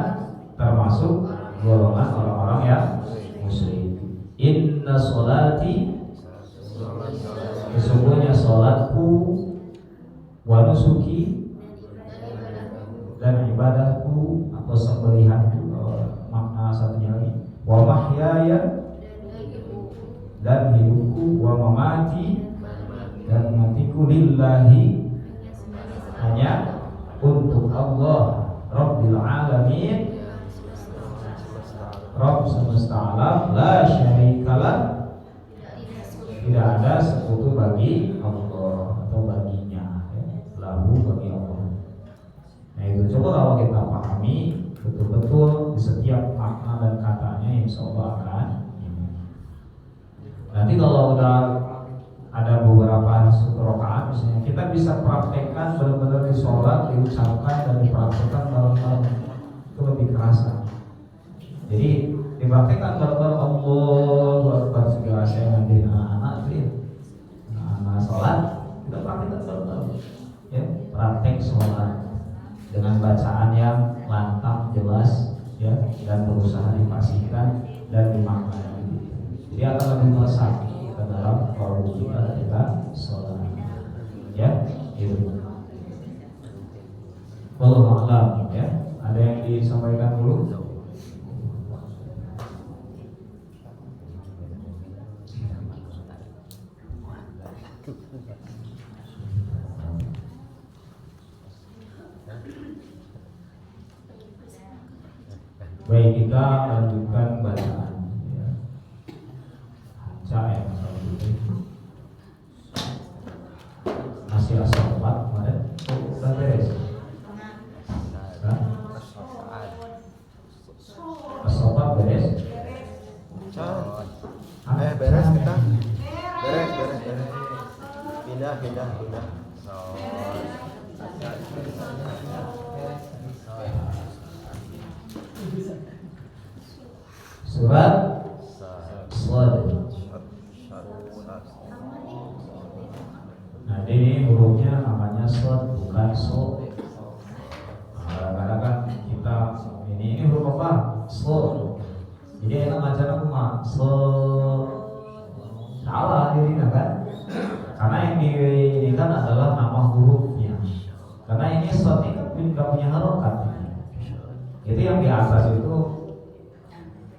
termasuk golongan orang-orang yang musyrik. Inna sholati, sesungguhnya sholatku, wa nusuki, dan ibadahku atau sembelihanku, makna satunya lagi, wa mahyaya, dan hidupku, wa mamati, dan matiku, lillahi, hanya untuk Allah, Rabbil alamin, Rabb semesta alam, la syarikalah, tidak ada sekutu bagi Allah atau baginya, lahu, bagi Allah. Nah itu coba kalau kita pahami betul-betul di setiap makna dan katanya, insya Allah akan ini. Nanti kalau udah ada beberapa rakaat misalnya, kita bisa praktekkan benar-benar di sholat, diucapkan dan dipraktekkan bareng-bareng, itu lebih kerasa. Jadi dipraktekkan bareng-bareng, Allahu Akbar, segala saya ngajarin anak-anak itu, anak sholat kita praktekkan bareng-bareng, ya, praktek sholat dengan bacaan yang lantang, jelas, ya, dan berusaha dipastikan dan dimaknai. Jadi akan lebih melesat ke dalam kolbu kita ketika sholat, ya, gitu. Wallahu a'lam, ya. Ada yang disampaikan dulu? Baik, kita lanjutkan bacaan, ya. Baca yang masih as-solat kemarin, udah beres. As-solat beres. Beres kita. Beres. Pindah. Surat Shad. Nah ini hurufnya namanya Shad, bukan So. Kadang-kadang kan kita ini huruf apa? So. Jadi enak bacaan aku mah So. Salah dirinya kan? Karena yang dirikan adalah nama hurufnya. Karena ini Shad ini nggak punya harokat. Itu yang di atas itu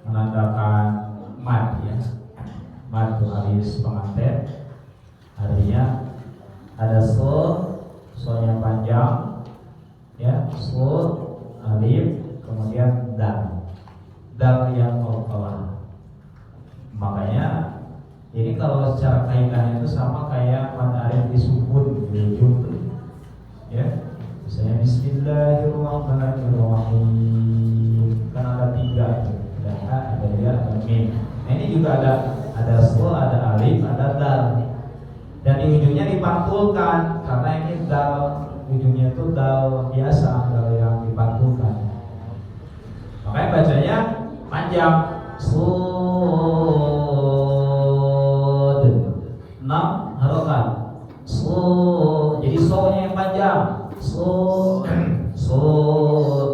menandakan mad, ya, mad itu alis pengantin, artinya ada so-nya panjang, ya, so, alif, kemudian dal yang qalqalah. Makanya ini kalau secara kaidahnya itu sama kayak mad alif disukun di ujung, ya, misalnya Bismillahirrahmanirrahim, kan ada 3 tuh. Ada dia, ada mim. Nah ini juga ada so, ada alif, ada dal. Dan di ujungnya dipantulkan, karena ini dal, ujungnya itu dal biasa, dal yang dipantulkan. Makanya bacanya panjang, sud, 6 harokat, jadi so-nya yang panjang, so,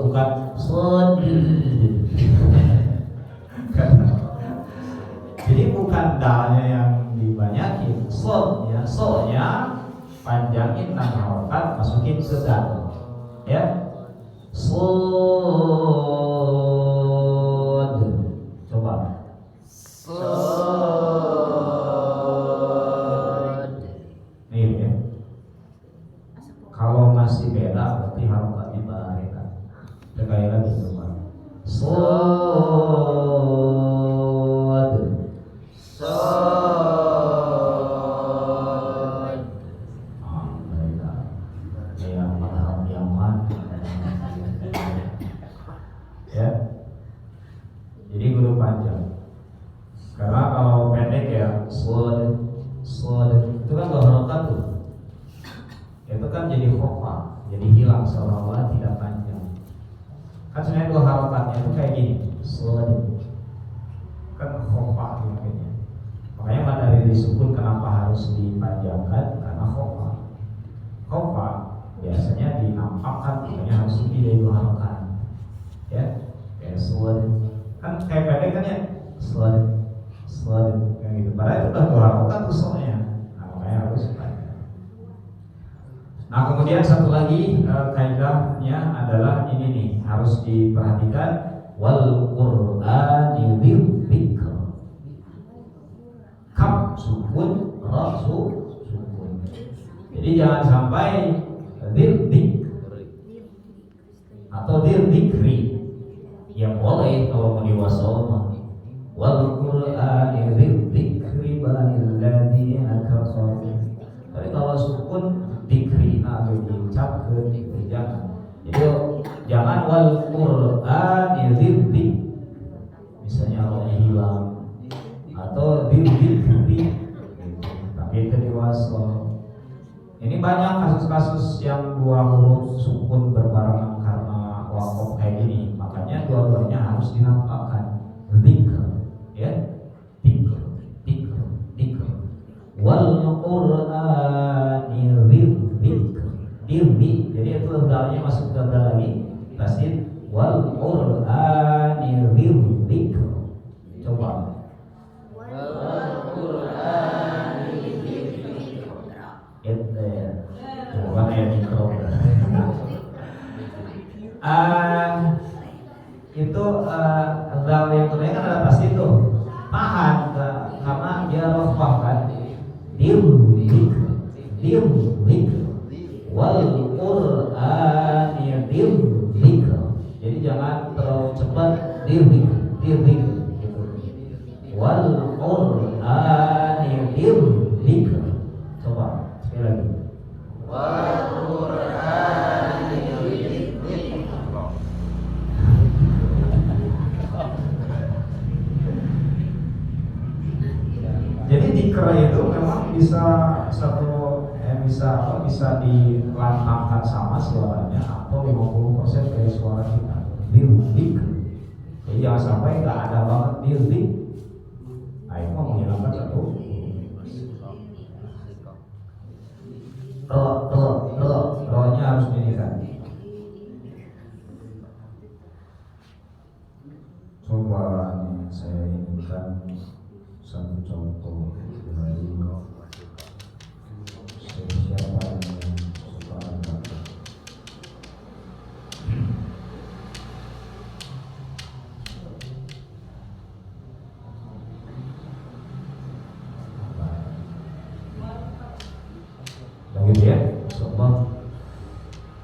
bukan sud. Jadi bukan dalnya yang dibanyakin, so-nya panjangin 6 harokat, masukin ke dal, ya. Sod, coba. Sod. Nih ya. Kalau masih beda berarti harokatnya beda. Sekali lagi coba. Sod. Ya, jadi guru panjang. Karena kalau pendek ya sod, itu kan gak harokat tuh. Itu kan jadi khofa, jadi hilang seolah-olah tidak panjang. Kan sebenarnya 2 harokatnya itu kayak gini, sod, kan khofa makanya. Makanya pada dari disukun kenapa harus dipanjangkan? Karena karena khofa biasanya dinampakkan, makanya harus didoakan. Ya, kayak suara kan kayak pendek kan ya, suara kayak gitu. Padahal itu udah doakan tuh soalnya. Nah, makanya harus panjang. Nah, kemudian satu lagi kaidahnya adalah ini nih, harus diperhatikan, wal Qur'ani dzikr. Kaf sukun, ra sukun. Jadi jangan sampai dzikr atau dzikri. Ya boleh kalau mau diwasal. Wal Qur'ani dzikri balil ladzina kafaru. Tapi kalau sukun dikri atau diucapkan gitu, jangan. Jadi jangan wal Qur'ani dzikri. Misalnya Allah hilang atau dzikri. Tapi itu diwasal. Ini banyak kasus-kasus yang dua huruf sukun berbarengan karena waqaf kayak gini. Makanya dua-duanya harus dinampakkan. Dzikr, ya. Dzikr. Wal Qur'ani dzikr. Jadi itu dalnya masuk ke dal lagi. Tasdid wal Qur'ani dzikr. Coba. Wal Qur'ani dzikr. Coba ya mikro. Itu dal yang kedua kan ada tasdid tuh. Tahan karena dia rafah kan. Dzikr. Wal Qur'ani dzikr. Jadi jangan terlalu cepat dzikr. Wal Qur'ani dzikr. Coba sekali lagi. Wal Qur'ani dzikr. Jadi dzikr itu memang bisa bisa dilantangkan sama suaranya atau 50% dari suara kita. Dzikr. Jadi jangan sampai nggak ada banget dzikr. Nah, itu mau menghilangkan satu. Rohnya harus dinikan. Coba nih saya inikan satu contoh dari siapa yang suka baca. Lagi ya, insyaallah.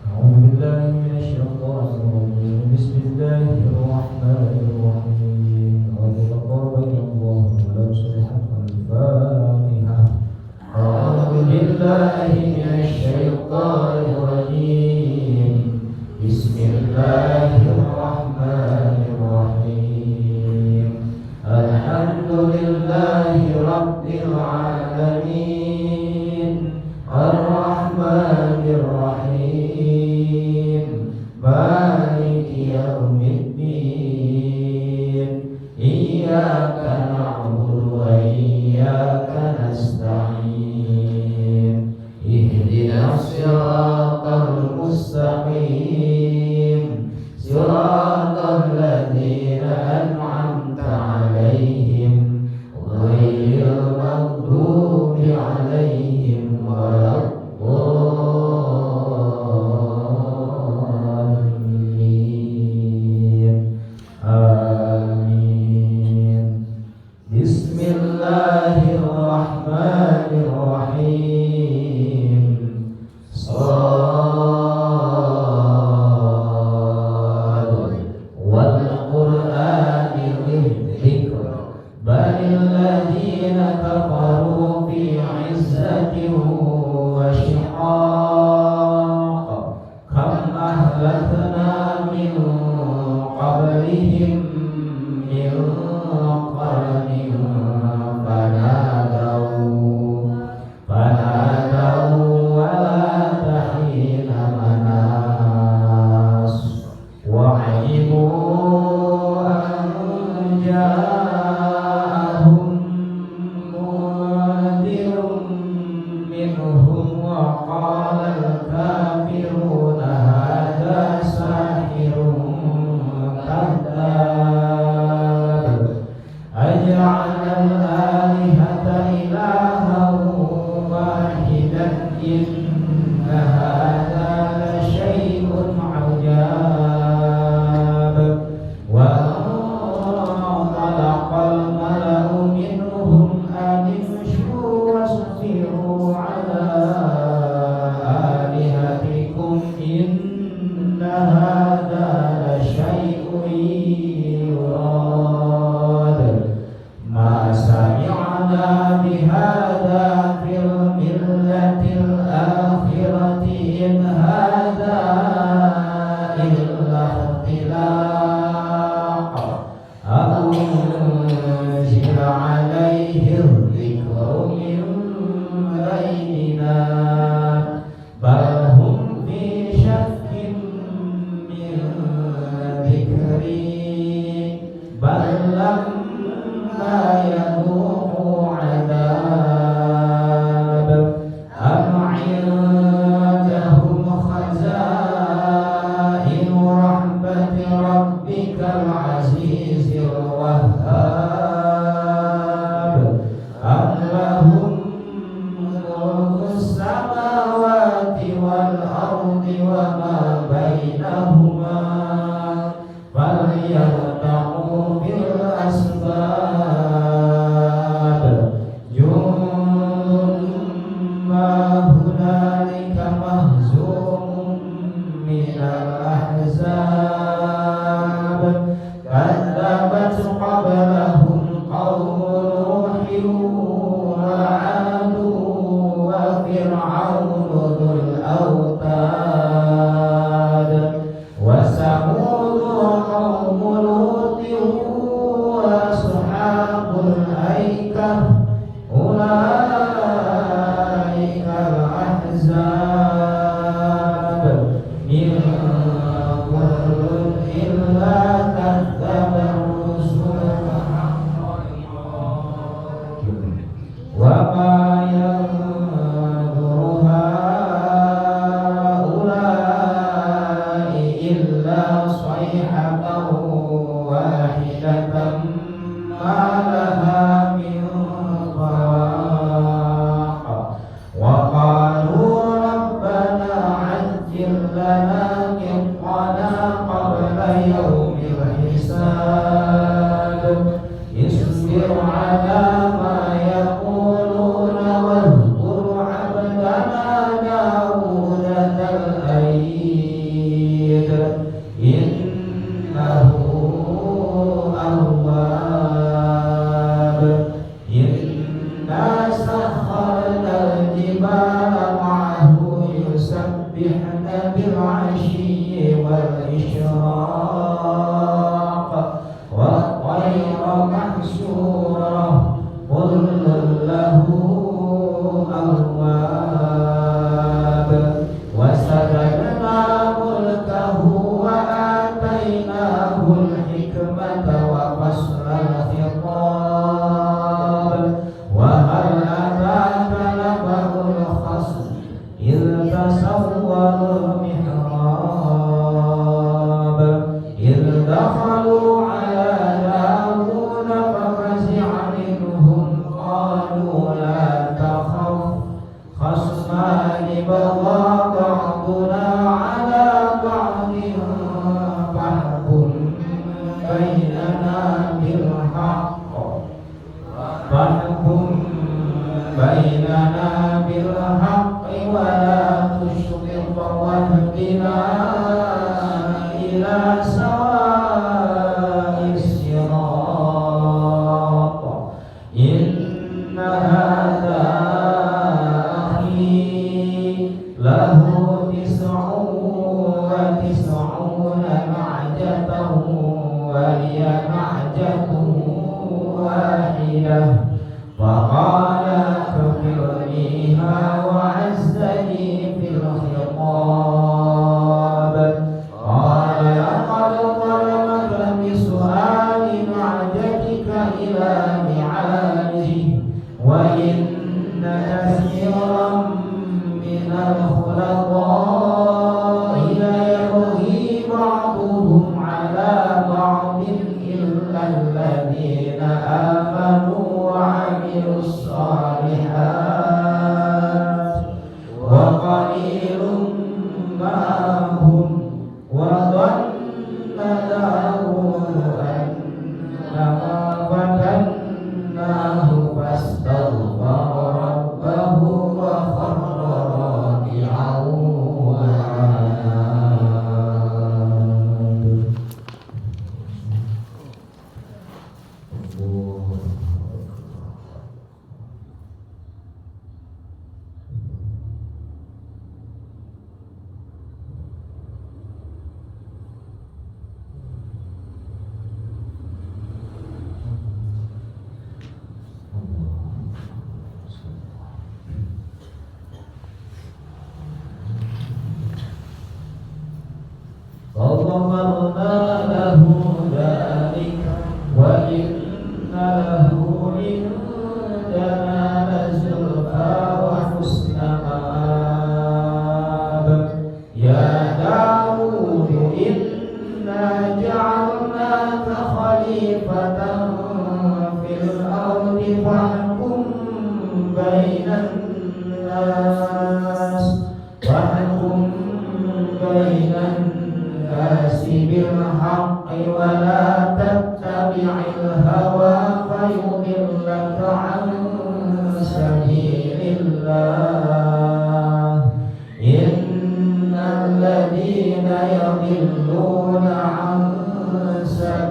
A'udzubillahi minasyaitonir rajim. Bismillahirrahmanirrahim. Allahu akbar. Al-Fatihah. A'udzubillahi minasyaitonir rajim. Bismillahirrahmanirrahim. Alhamdulillahi rabbil alamin. Ar-Rahmanir Rahim. Maliki yaumiddin. Iyyaka na'budu wa iyyaka nasta'in. Ihdinas siratal mustaqim. Siratal ladzina an'amta 'alaihim ghairil maghdubi 'alaihim waladdallin. Amin. Bismillahirrahmanirrahim. Shad wal Qur'ani dzikr. Balil ladzina kafaru fi 'izzatin wa shiqaq. Kam ahlakna min qablihim min qarnin fanadaw wa la tahina manas wa 'alimu an ja'ahum mundirun minhum الصابرين بل لما يذوقوا عذاب أم عندهم خزائن رحمة ربك العزيز الوهاب أم لهم ملك السماوات والأرض وما بينهما فليرتقوا بالأسباب جند ما هنالك مهزوم من الأحزاب كذبت قبلهم قوم نوح وعاد وفرعون ذو الأوتاد وثمود وقوم لوط وأصحاب الأيكة أولئك الأحزاب إن كل إلا كذب الرسل وما ينظر هؤلاء إلا صيحة واحدة ما لها من فواق وقالوا ربنا عجل لنا قطنا قبل يوم الحساب اصبر على ما يقولون واذكر عبدنا داود ذا الأيد إنه أواب إنا سخرنا الجبال معه يسبحن بالعشي والإشراق والطير محشورة كل له أواب وسجدنا ملكه وآتيناه الحكمة وفصل الخطاب وهل أتاك نبأ الخصم إذ تسوروا المحراب إذ دخلوا على داود ففزع منهم قالوا لا تخف خصمان بغى بعضنا على بعض فاحكم بيننا بالحق ولا تشطط واهدنا إلى سواء الصراط إن هذا أخي له 99 نعجة ولي نعجة واحدة فقال اكفرنيها وعزني في الخطاب قال لقد ظلمك بسؤال نعجتك إلى نعاجه وإن كثيرا من الخلطاء ليبغي بعضهم على بعض إلا الذين آمنوا وعملوا الصالحات وقليل ما هم وظن داود أنما فتناه فاستغفر ربه وخر راكعا فغفرنا له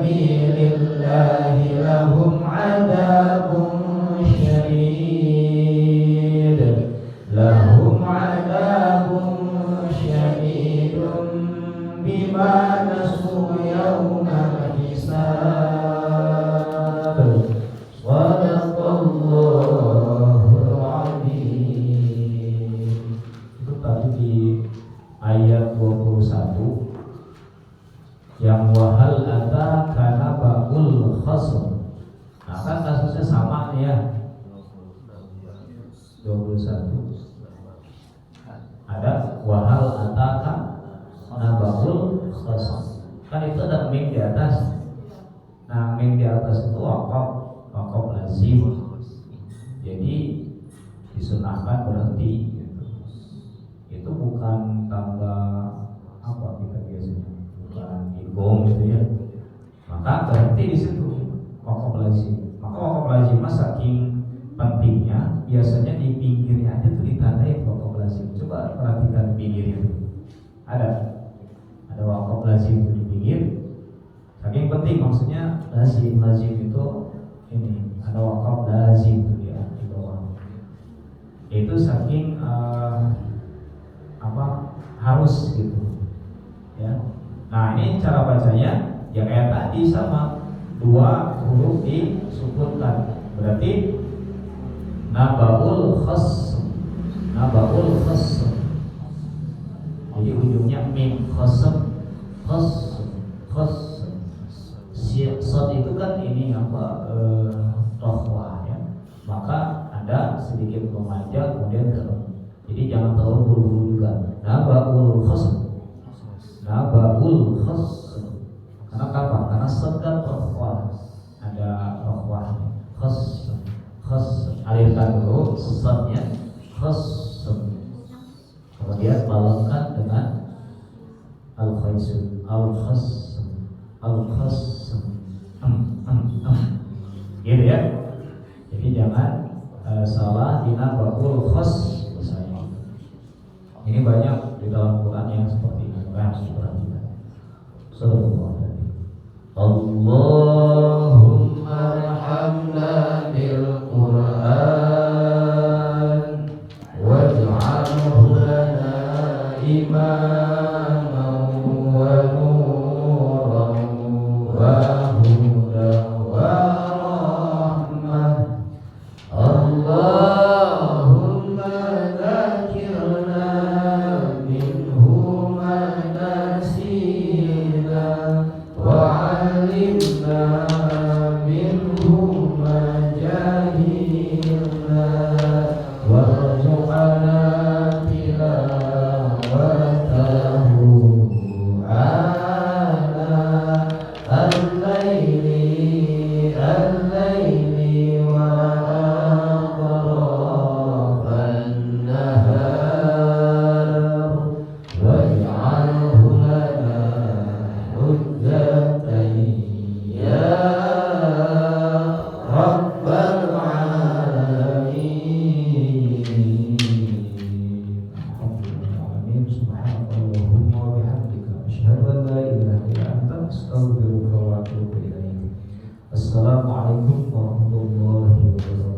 sabilillahi lahum 'adzabun syadid, lahum 'adzabun syadidun bima nasu yaumal hisab. Shadaqallahul adzim. Itu tadi di ayat 21 yang wahal ataka naba'ul khasm. Nah kan kasusnya sama nih ya. 21 ada wahal ataka naba'ul khasm. Kan itu ada mim di atas. Nah mim di atas itu wakaf lazim. Jadi disunahkan berhenti gitu. Itu bukan tanda apa kita biasanya, bukan idgham gitu ya. Maka berhenti di situ wakaf lazim. Maka wakaf lazim saking pentingnya biasanya di pinggirnya aja tuh ditandai wakaf lazim. Coba perhatikan di pinggir itu. Ada wakaf lazim itu di pinggir. Saking penting maksudnya lazim itu ini ada wakaf lazim itu dia di bawah. Itu saking harus gitu ya. Nah ini cara bacanya ya kayak tadi sama, dua huruf disukutkan berarti nabaul khasm. Jadi ujungnya mim khasm. Sod itu kan ini rohwah ya, maka ada sedikit memanjang kemudian turun. Jadi jangan terlalu buru-buru juga. Nabaul khasm. Karena apa? Karena sod kan rohwah, ada rohwahnya. Khasm. Alirkan dulu sodnya khasm. Kemudian balangkan dengan al-khasm. Gitu ya. Jadi jangan salah di nabaul khasm. Ini banyak di dalam Quran yang seperti ini. Allahumma arhamna bil Quran waj'alhu lana imaman wa nuran wa hudan wa rahmah. Allahumma dzakirna minhu ma nasina wa 'allimna minhu ma jahilna warzuqna tilawatahu ana al-laili wa atrafan nahar waj'alhu lana hujjatan ya rabbal alamin. Alhamdulillah. Subhanallahumma wa bihamdika asyhadu an la ilaha illa anta astaghfiruka wa atubu ilaik. Assalamualaikum warahmatullahi wabarakatuh.